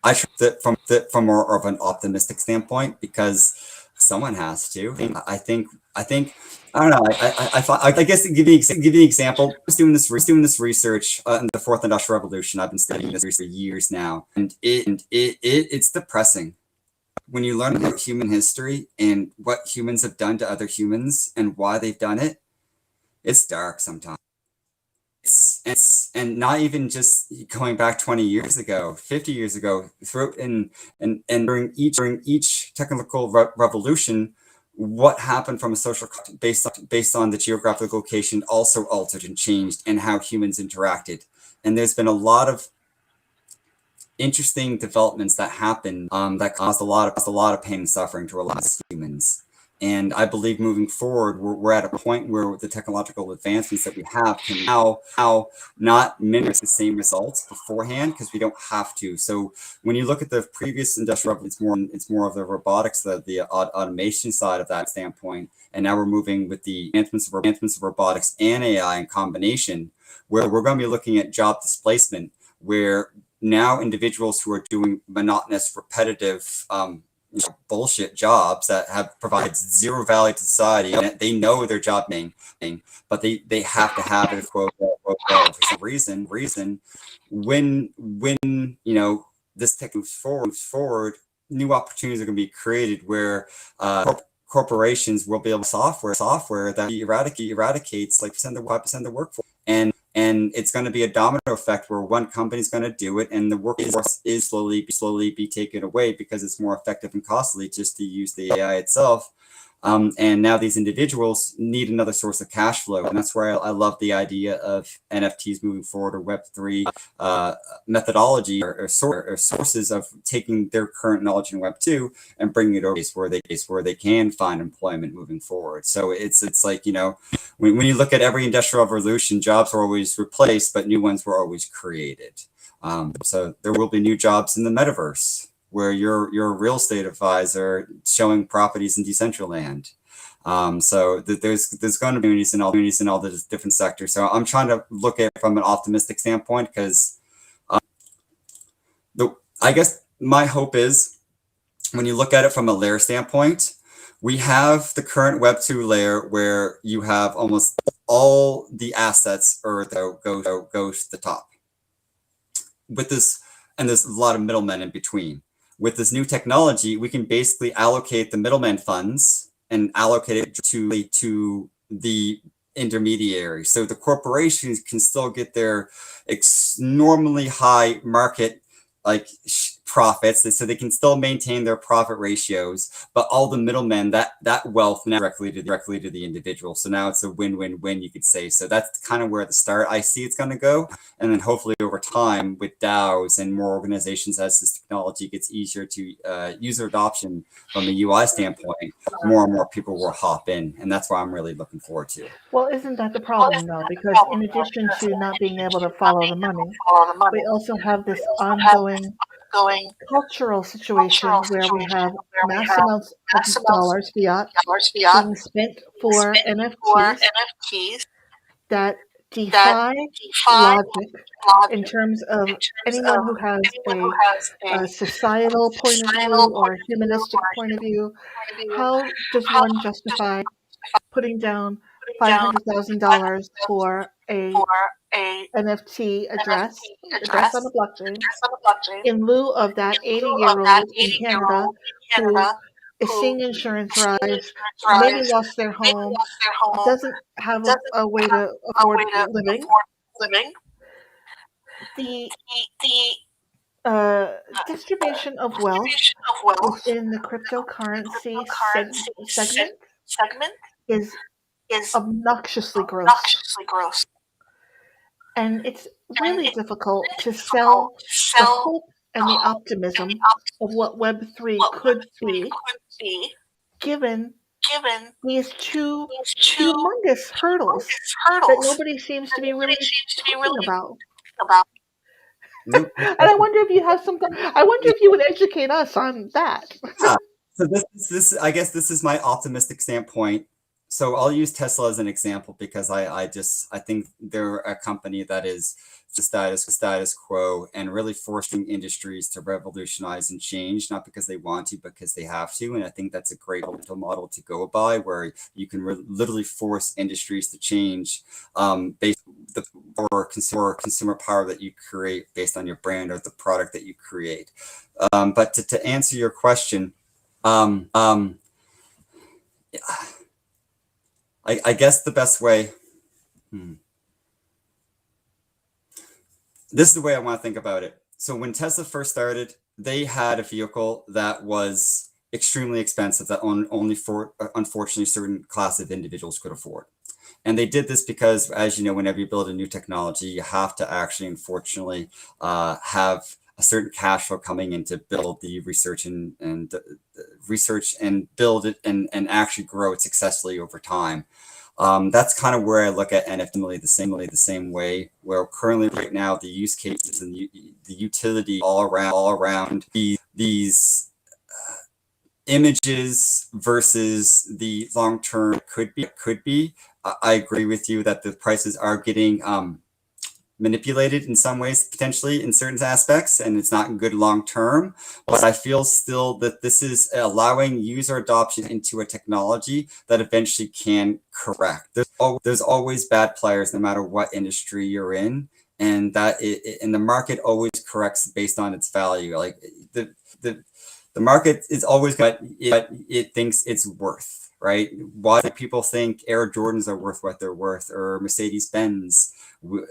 [SPEAKER 3] I should from more of an optimistic standpoint, because someone has to. I think I don't know. I guess to give you an example, I was doing this research in the fourth industrial revolution. I've been studying this for years now, and it's depressing when you learn about human history and what humans have done to other humans and why they've done it. It's dark sometimes. And not even just going back 20 years ago, 50 years ago, and during each technical revolution, what happened from a social based on the geographic location also altered and changed, and how humans interacted. And there's been a lot of interesting developments that happened that caused a lot of pain and suffering to a lot of humans. And I believe moving forward, we're at a point where the technological advancements that we have can now not mimic the same results beforehand, because we don't have to. So when you look at the previous industrial revolution, it's more of the robotics, the automation side of that standpoint. And now we're moving with the advancements of robotics and AI in combination, where we're going to be looking at job displacement, where now individuals who are doing monotonous, repetitive, bullshit jobs that provide zero value to society, and they know their job but they have to have it, quote for some reason. When this tech moves forward, new opportunities are going to be created where corporations will be able to software that eradicates like 5% of the workforce, and it's going to be a domino effect where one company is going to do it, and the workforce is slowly be taken away because it's more effective and costly just to use the AI itself. And now these individuals need another source of cash flow, and that's where I love the idea of NFTs moving forward, or Web3 methodology or sources of taking their current knowledge in Web2 and bringing it over where they can find employment moving forward. So it's like, when you look at every industrial revolution, jobs were always replaced, but new ones were always created. So there will be new jobs in the metaverse, where you're a real estate advisor showing properties in Decentraland. So there's going to be communities in all the different sectors. So I'm trying to look at it from an optimistic standpoint, because I guess my hope is, when you look at it from a layer standpoint, we have the current Web2 layer where you have almost all the assets go to the top. With this, and there's a lot of middlemen in between. With this new technology, we can basically allocate the middleman funds and allocate it to the intermediary. So the corporations can still get their normally high market profits, so they can still maintain their profit ratios, but all the middlemen, that wealth now directly to the individual. So now it's a win-win-win, you could say. So that's kind of where the start I see it's going to go, and then hopefully over time with DAOs and more organizations, as this technology gets easier to user adoption from a UI standpoint, more and more people will hop in, and that's what I'm really looking forward to.
[SPEAKER 2] Well, isn't that the problem, though? Because in addition to not being able to follow the money, we also have this ongoing cultural situation where we have mass amounts of dollars, fiat, being spent for NFTs that defy logic in terms of anyone who has a societal point of view or a humanistic point of view. How does one justify putting down $500,000 for a NFT address on the blockchain, in lieu of that 80-year-old in Canada who is seeing insurance rise, maybe lost their home, doesn't have a way to afford living. The distribution of wealth within the cryptocurrency segment is obnoxiously gross. And it's really difficult to sell the hope and the optimism of what Web3 could be, given these two humongous hurdles that nobody seems to be really talking about.
[SPEAKER 3] Nope.
[SPEAKER 2] And I wonder if you have something. I wonder if you would educate us on that.
[SPEAKER 3] So this I guess this is my optimistic standpoint. So I'll use Tesla as an example because I think they're a company that is the status quo and really forcing industries to revolutionize and change, not because they want to, but because they have to. And I think that's a great model to go by, where you can literally force industries to change based on the consumer power that you create based on your brand or the product that you create. But to answer your question, I guess the best way, this is the way I want to think about it. So when Tesla first started, they had a vehicle that was extremely expensive that only unfortunately certain class of individuals could afford. And they did this because, as you know, whenever you build a new technology, you have to actually, unfortunately, have a certain cash flow coming in to build the research and research and build it and actually grow it successfully over time. That's kind of where I look at NFT the same way, where currently right now the use cases and the utility all around these images versus the long term could be. I agree with you that the prices are getting manipulated in some ways, potentially in certain aspects, and it's not good long term. But I feel still that this is allowing user adoption into a technology that eventually can correct. There's always bad players, no matter what industry you're in, and and the market always corrects based on its value. Like the market is always got it thinks it's worth, right? Why do people think Air Jordans are worth what they're worth, or Mercedes Benz?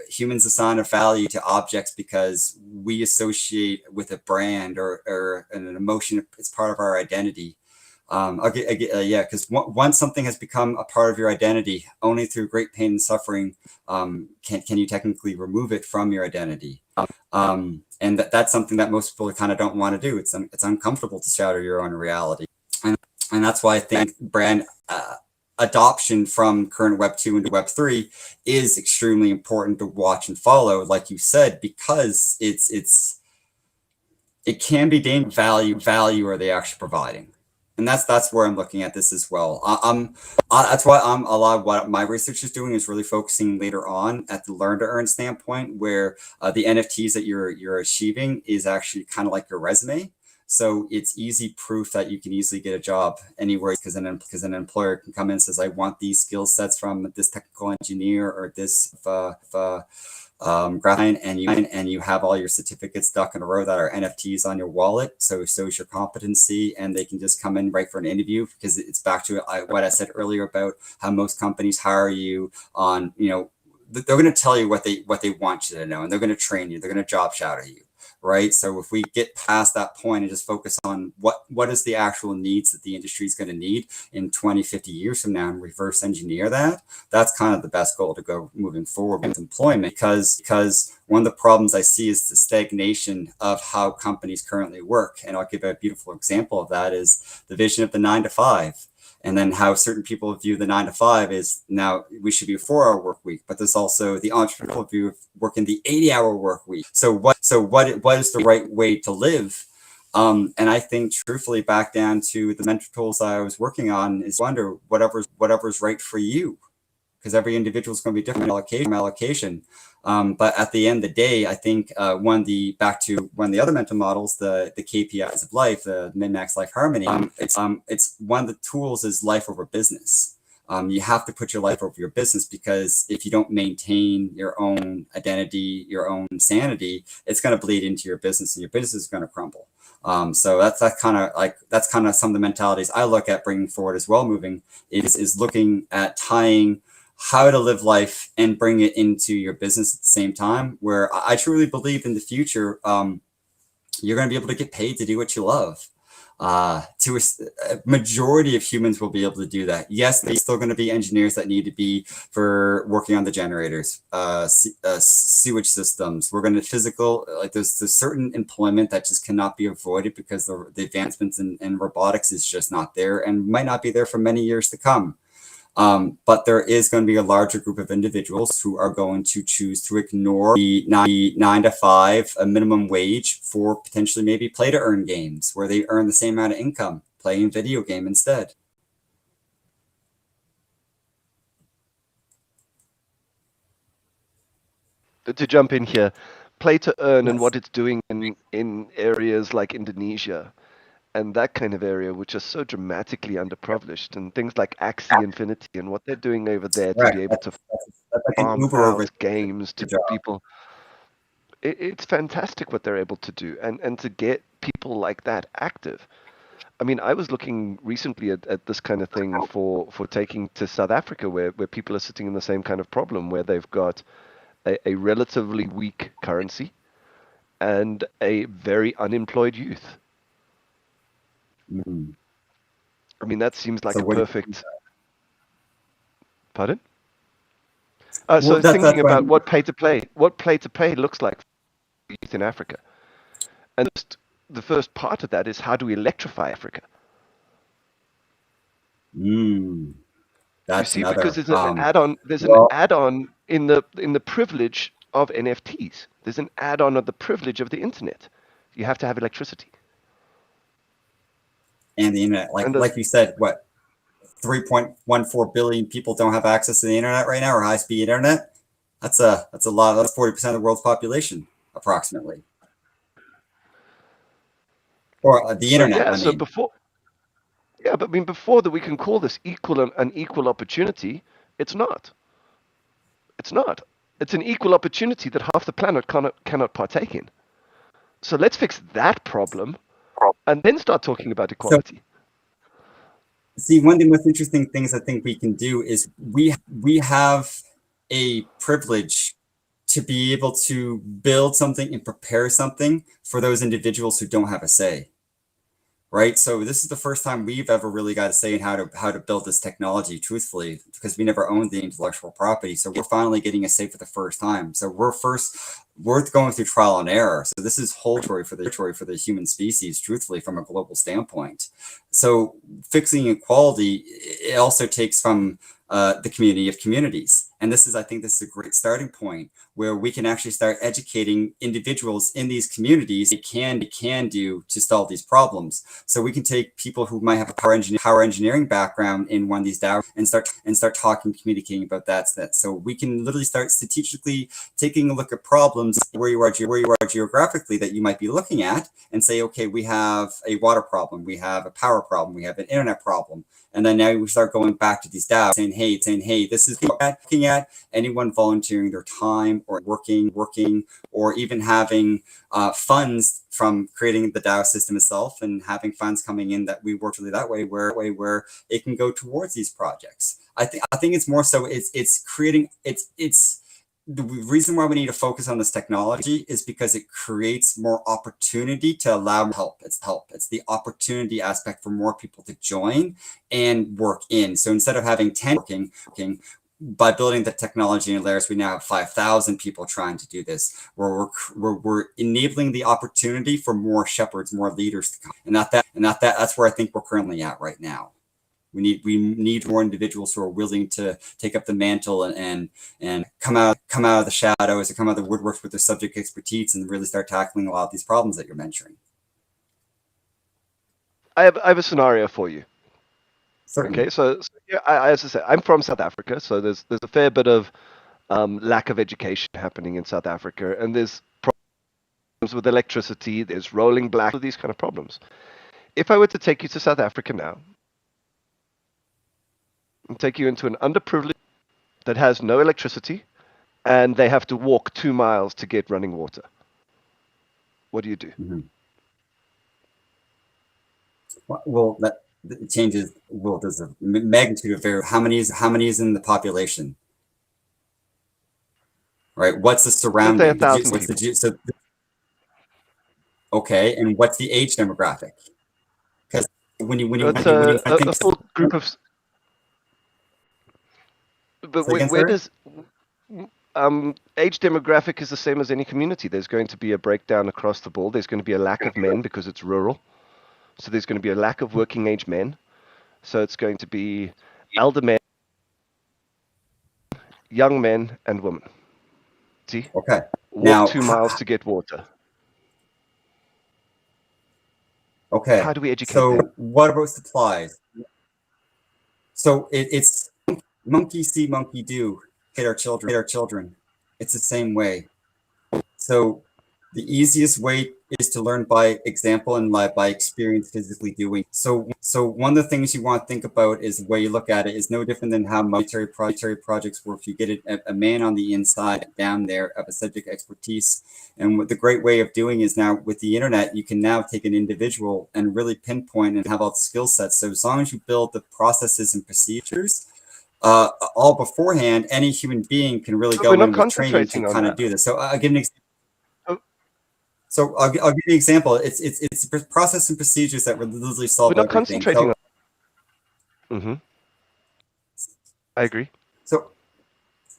[SPEAKER 3] Humans assign a value to objects because we associate with a brand or an emotion. It's part of our identity. Because once something has become a part of your identity, only through great pain and suffering can you technically remove it from your identity. And that's something that most people kind of don't want to do. It's uncomfortable to shatter your own reality, and that's why I think brand adoption from current Web 2 into Web 3 is extremely important to watch and follow, like you said, because it can be dangerous. Value are they actually providing? And that's where I'm looking at this as well. That's why a lot of what my research is doing is really focusing later on at the learn to earn standpoint, where the NFTs that you're achieving is actually kind of like your resume. So it's easy proof that you can easily get a job anywhere, because an employer can come in and says, I want these skill sets from this technical engineer or this graphic, and you have all your certificates stuck in a row that are NFTs on your wallet. So is your competency, and they can just come in right for an interview, because it's back to what I said earlier about how most companies hire you on, they're going to tell you what they want you to know, and they're going to train you, they're going to job shadow you. Right. So if we get past that point and just focus on what is the actual needs that the industry is going to need in 20, 50 years from now, and reverse engineer that's kind of the best goal to go moving forward with employment, because one of the problems I see is the stagnation of how companies currently work. And I'll give a beautiful example of that is the vision of the 9 to 5. And then how certain people view the 9 to 5 is now we should be a 4-hour work week, but there's also the entrepreneurial view of working the 80-hour work week. So what is the right way to live? And I think truthfully, back down to the mental tools I was working on, is wonder whatever's right for you, because every individual is going to be different allocation. But at the end of the day, I think one of the other mental models, the KPIs of life, the min-max life harmony, it's one of the tools is life over business. You have to put your life over your business, because if you don't maintain your own identity, your own sanity, it's going to bleed into your business, and your business is going to crumble. So that's kind of some of the mentalities I look at bringing forward as well. Moving is looking at tying how to live life and bring it into your business at the same time. Where I truly believe in the future, you're going to be able to get paid to do what you love. To a majority of humans will be able to do that. Yes, there's still going to be engineers that need to be for working on the generators, sewage systems. We're going to there's certain employment that just cannot be avoided, because the advancements in robotics is just not there, and might not be there for many years to come. But there is going to be a larger group of individuals who are going to choose to ignore the 9 to 5, a minimum wage, for potentially maybe play to earn games where they earn the same amount of income playing video game instead.
[SPEAKER 1] To jump in here, play to earn and
[SPEAKER 3] Yes.
[SPEAKER 1] what it's doing in areas like Indonesia and that kind of area, which are so dramatically underprivileged, and things like Axie Infinity and what they're doing over there to
[SPEAKER 3] Correct.
[SPEAKER 1] be able to
[SPEAKER 3] That's like an
[SPEAKER 1] farm
[SPEAKER 3] Uber over
[SPEAKER 1] out games to
[SPEAKER 3] job.
[SPEAKER 1] people. It's fantastic what they're able to do, and to get people like that active. I mean, I was looking recently at this kind of thing for taking to South Africa, where people are sitting in the same kind of problem, where they've got a relatively weak currency and a very unemployed youth.
[SPEAKER 3] Mm-hmm.
[SPEAKER 1] I mean, that seems like
[SPEAKER 3] So
[SPEAKER 1] a
[SPEAKER 3] what?
[SPEAKER 1] perfect. Pardon? So I
[SPEAKER 3] Well,
[SPEAKER 1] was thinking
[SPEAKER 3] that's what
[SPEAKER 1] about what play to play looks like for youth in Africa, and just the first part of that is how do we electrify Africa? You
[SPEAKER 3] That's
[SPEAKER 1] see, because
[SPEAKER 3] another.
[SPEAKER 1] there's an add-on. There's an
[SPEAKER 3] Well,
[SPEAKER 1] add-on in the privilege of NFTs. There's an add-on of the privilege of the internet. You have to have electricity,
[SPEAKER 3] and the internet,
[SPEAKER 1] and
[SPEAKER 3] like you said, what 3.14 billion people don't have access to the internet right now, or high speed internet. That's a lot. That's 40% of the world's population, approximately, or the
[SPEAKER 1] so
[SPEAKER 3] internet.
[SPEAKER 1] yeah.
[SPEAKER 3] I
[SPEAKER 1] So
[SPEAKER 3] mean,
[SPEAKER 1] before, yeah, but I mean before that we can call this equal an equal opportunity. It's not. It's not. It's an equal opportunity that half the planet cannot partake in. So let's fix that problem and then start talking about
[SPEAKER 3] so
[SPEAKER 1] equality.
[SPEAKER 3] see, one of the most interesting things I think we can do is we have a privilege to be able to build something and prepare something for those individuals who don't have a say. Right, so this is the first time we've ever really got a say in how to build this technology, truthfully, because we never owned the intellectual property. So we're finally getting a say for the first time. So we're going through trial and error. So this is whole for the human species, truthfully, from a global standpoint. So fixing equality, it also takes from the community of communities. And I think this is a great starting point where we can actually start educating individuals in these communities they can do to solve these problems. So we can take people who might have a power engineering background in one of these DAOs and start talking, communicating about that. So we can literally start strategically taking a look at problems where you are geographically that you might be looking at, and say, okay, we have a water problem, we have a power problem, we have an internet problem. And then now we start going back to these DAOs saying, hey, this is looking at anyone volunteering their time or working, or even having funds from creating the DAO system itself, and having funds coming in that we work really that way, where it can go towards these projects. I think it's more so it's creating it's the reason why we need to focus on this technology is because it creates more opportunity to allow help. It's the opportunity aspect for more people to join and work in. So instead of having 10 working, by building the technology in layers, we now have 5,000 people trying to do this, where we're enabling the opportunity for more shepherds, more leaders to come. And that's where I think we're currently at right now. We need more individuals who are willing to take up the mantle and come out of the shadows and come out of the woodworks with their subject expertise and really start tackling a lot of these problems that you're mentioning.
[SPEAKER 1] I have a scenario for you.
[SPEAKER 3] Certainly.
[SPEAKER 1] Okay, so yeah, as I said, I'm from South Africa, so there's a fair bit of lack of education happening in South Africa, and there's problems with electricity, there's rolling black, all these kind of problems. If I were to take you to South Africa now, and take you into an underprivileged that has no electricity, and they have to walk 2 miles to get running water. What do you do?
[SPEAKER 3] Mm-hmm. Well, that changes. Well, there's a magnitude of variable. How many is in the population? Right. What's the surrounding?
[SPEAKER 1] Let's say 1,000
[SPEAKER 3] What's
[SPEAKER 1] people.
[SPEAKER 3] so okay, and what's the age demographic? Because when you
[SPEAKER 1] It's
[SPEAKER 3] think
[SPEAKER 1] a full group of. But
[SPEAKER 3] again,
[SPEAKER 1] where
[SPEAKER 3] sorry?
[SPEAKER 1] does age demographic is the same as any community. There's going to be a breakdown across the board. There's going to be a lack of men because it's rural. So there's going to be a lack of working age men. So it's going to be elder men, young men, and women. See?
[SPEAKER 3] Okay.
[SPEAKER 1] Walk
[SPEAKER 3] Now,
[SPEAKER 1] 2 miles to get water.
[SPEAKER 3] okay.
[SPEAKER 1] How do we educate
[SPEAKER 3] So
[SPEAKER 1] them?
[SPEAKER 3] what about supplies? So it's monkey see, monkey do. Hit our children. It's the same way. So the easiest way is to learn by example and by experience physically doing. So one of the things you want to think about is the way you look at it is no different than how military projects work. You get a man on the inside down there of a subject expertise. And what the great way of doing is now with the internet, you can now take an individual and really pinpoint and have all the skill sets. So as long as you build the processes and procedures, all beforehand, any human being can really
[SPEAKER 1] But we're
[SPEAKER 3] go
[SPEAKER 1] not
[SPEAKER 3] in with training to
[SPEAKER 1] concentrating on
[SPEAKER 3] kind of
[SPEAKER 1] that.
[SPEAKER 3] do this. So I'll give an example.
[SPEAKER 1] Oh,
[SPEAKER 3] I'll give you an example. It's process and procedures that would literally solve
[SPEAKER 1] we're not
[SPEAKER 3] everything.
[SPEAKER 1] concentrating on. I agree.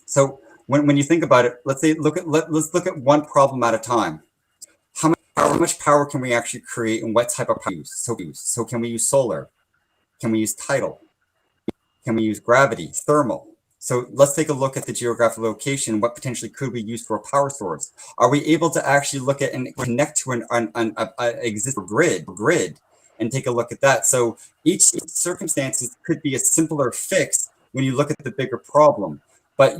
[SPEAKER 3] So when you think about it, let's look at one problem at a time. How much power can we actually create, and what type of power use? So can we use solar? Can we use tidal? Can we use gravity, thermal? So let's take a look at the geographic location. What potentially could we use for a power source? Are we able to actually look at and connect to an existing grid and take a look at that? So each circumstances could be a simpler fix when you look at the bigger problem. But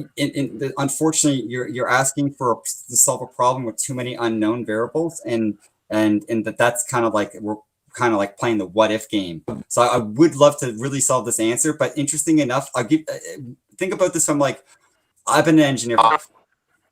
[SPEAKER 3] unfortunately, you're asking to solve a problem with too many unknown variables, and that's kind of like we're kind of like playing the what if game. So I would love to really solve this answer, but interesting enough, think about this from like, I've been an engineer.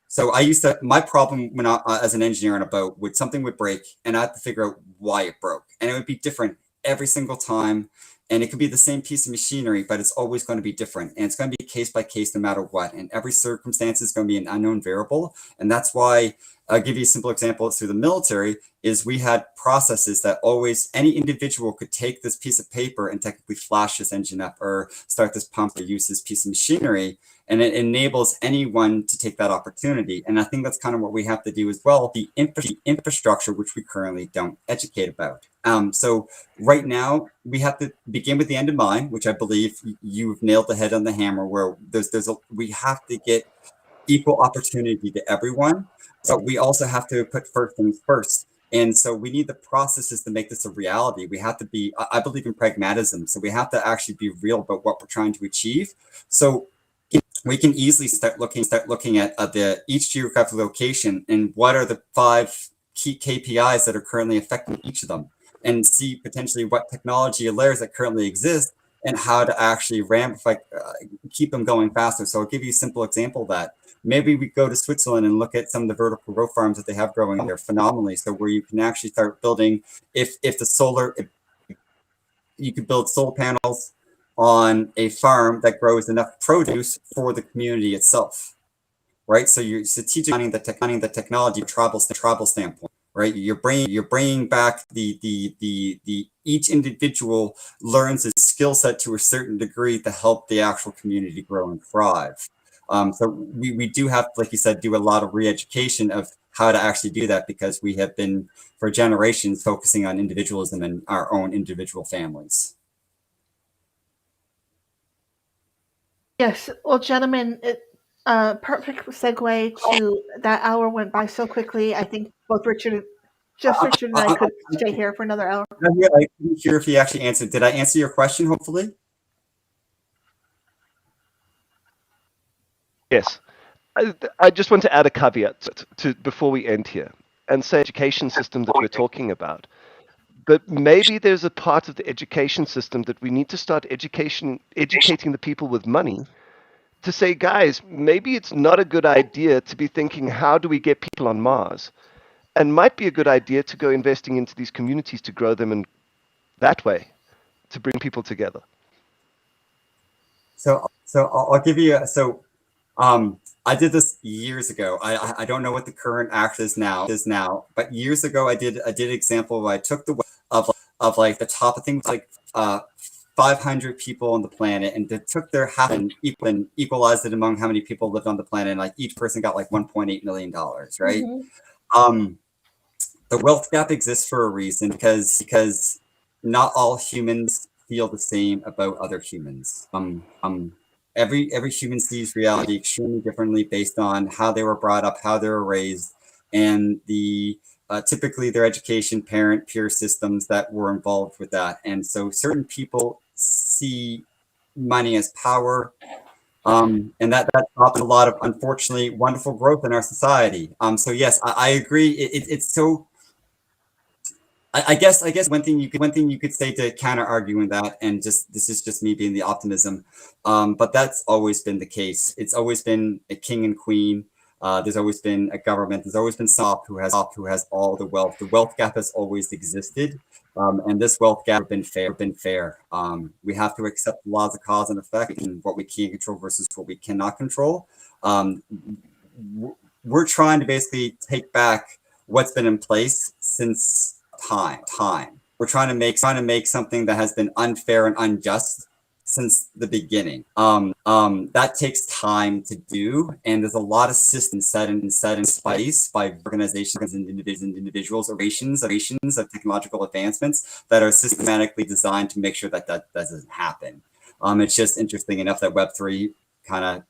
[SPEAKER 3] So I used to, my problem when as an engineer on a boat, something would break and I had to figure out why it broke. And it would be different every single time. And it could be the same piece of machinery, but it's always going to be different. And it's going to be case by case no matter what. And every circumstance is going to be an unknown variable. And that's why I'll give you a simple example through the military is we had processes that always any individual could take this piece of paper and technically flash this engine up or start this pump or use this piece of machinery. And it enables anyone to take that opportunity. And I think that's kind of what we have to do as well, the infrastructure, which we currently don't educate about. So right now, we have to begin with the end in mind, which I believe you've nailed the head on the hammer, where we have to get equal opportunity to everyone, but we also have to put first things first. And so we need the processes to make this a reality. We have to be, I believe in pragmatism. So we have to actually be real about what we're trying to achieve. So we can easily start looking at each geographic location and what are the 5 key KPIs that are currently affecting each of them, and see potentially what technology layers that currently exist and how to actually keep them going faster. So I'll give you a simple example of that. Maybe we go to Switzerland and look at some of the vertical growth farms that they have growing there phenomenally. So where you can actually start building, if you could build solar panels on a farm that grows enough produce for the community itself, right? So you're strategically planning the technology travel standpoint, right? You're bringing back the each individual learns a skill set to a certain degree to help the actual community grow and thrive. So we do have, like you said, do a lot of re-education of how to actually do that, because we have been for generations focusing on individualism and our own individual families.
[SPEAKER 2] Yes. Well, gentlemen, perfect segue to that hour went by so quickly. I think both Richard and I could stay here for another hour.
[SPEAKER 3] I couldn't hear if he actually answered. Did I answer your question, hopefully?
[SPEAKER 1] Yes. I just want to add a caveat to before we end here and say education system that we're talking about. But maybe there's a part of the education system that we need to start educating the people with money to say, guys, maybe it's not a good idea to be thinking, how do we get people on Mars? And might be a good idea to go investing into these communities to grow them in that way, to bring people together.
[SPEAKER 3] So I'll give you I did this years ago. I don't know what the current act is now, but years ago I did an example where I took the of like the top of things like 500 people on the planet and they took their half and equalized it among how many people lived on the planet, and like each person got like $1.8 million, right?
[SPEAKER 2] Mm-hmm.
[SPEAKER 3] The wealth gap exists for a reason because not all humans feel the same about other humans. Every human sees reality extremely differently based on how they were brought up, how they were raised, and the typically their education, parent, peer systems that were involved with that. And so certain people see money as power, and that stops a lot of, unfortunately, wonderful growth in our society. So yes, I agree. It's so. I guess one thing you could say to counter arguing that, and just this is just me being the optimism, but that's always been the case. It's always been a king and queen. There's always been a government. There's always been someone who has all the wealth. The wealth gap has always existed, and this wealth gap has been fair. We have to accept the laws of cause and effect and what we can control versus what we cannot control. We're trying to basically take back what's been in place since time. We're trying to make something that has been unfair and unjust since the beginning. That takes time to do, and there's a lot of systems set in place by organizations and individuals, orations of technological advancements that are systematically designed to make sure that doesn't happen. It's just interesting enough that Web3 kind of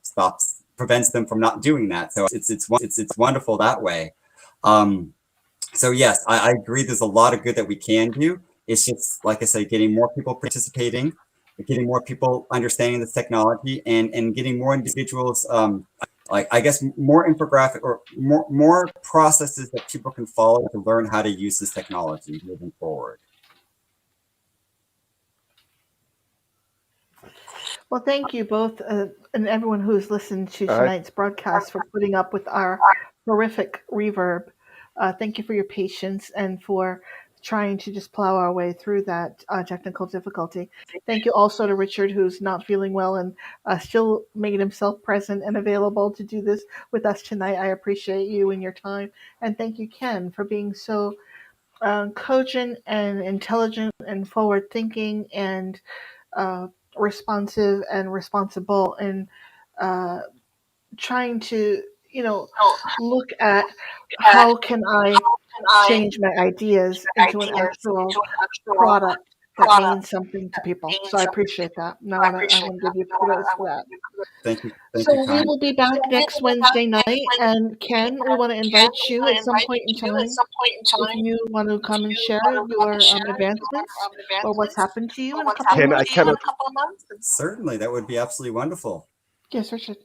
[SPEAKER 3] prevents them from not doing that. So it's wonderful that way. So yes, I agree. There's a lot of good that we can do. It's just, like I said, getting more people participating, getting more people understanding this technology, and getting more individuals, like I guess more infographic or more processes that people can follow to learn how to use this technology moving forward.
[SPEAKER 2] Well, thank you both and everyone who's listened to tonight's broadcast for putting up with our horrific reverb. Thank you for your patience and for trying to just plow our way through that technical difficulty. Thank you also to Richard, who's not feeling well and still made himself present and available to do this with us tonight. I appreciate you and your time. And thank you, Ken, for being so cogent and intelligent and forward-thinking and responsive and responsible and trying to, look at how can I change my ideas into an actual product that means something to people. So I appreciate that. Now I want to give you kudos for that.
[SPEAKER 3] Thank you.
[SPEAKER 2] So we will be back next Wednesday night. And Ken, we want to invite you at some point in time if you want to come and share your advancements or what's happened to you in a couple of months.
[SPEAKER 3] Certainly, that would be absolutely wonderful.
[SPEAKER 2] Yes, Richard.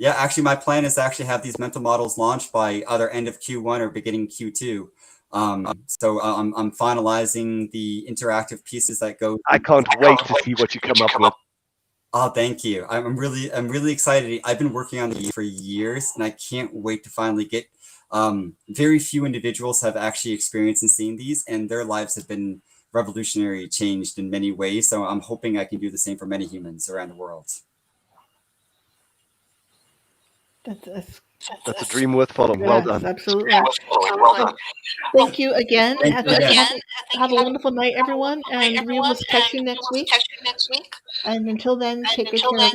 [SPEAKER 3] Yeah. Actually, my plan is to actually have these mental models launched by either end of Q1 or beginning Q2. So I'm finalizing the interactive pieces that go.
[SPEAKER 1] I can't wait to see what you come up with.
[SPEAKER 3] Oh, thank you. I'm really excited. I've been working on these for years, and I can't wait to finally get. Very few individuals have actually experienced and seen these, and their lives have been revolutionary, changed in many ways. So I'm hoping I can do the same for many humans around the world.
[SPEAKER 2] That's
[SPEAKER 1] a dream worth following. Well done.
[SPEAKER 2] Absolutely. Thank you again. Have a wonderful night, everyone. And we will catch you next week. And until then, take good care of yourself.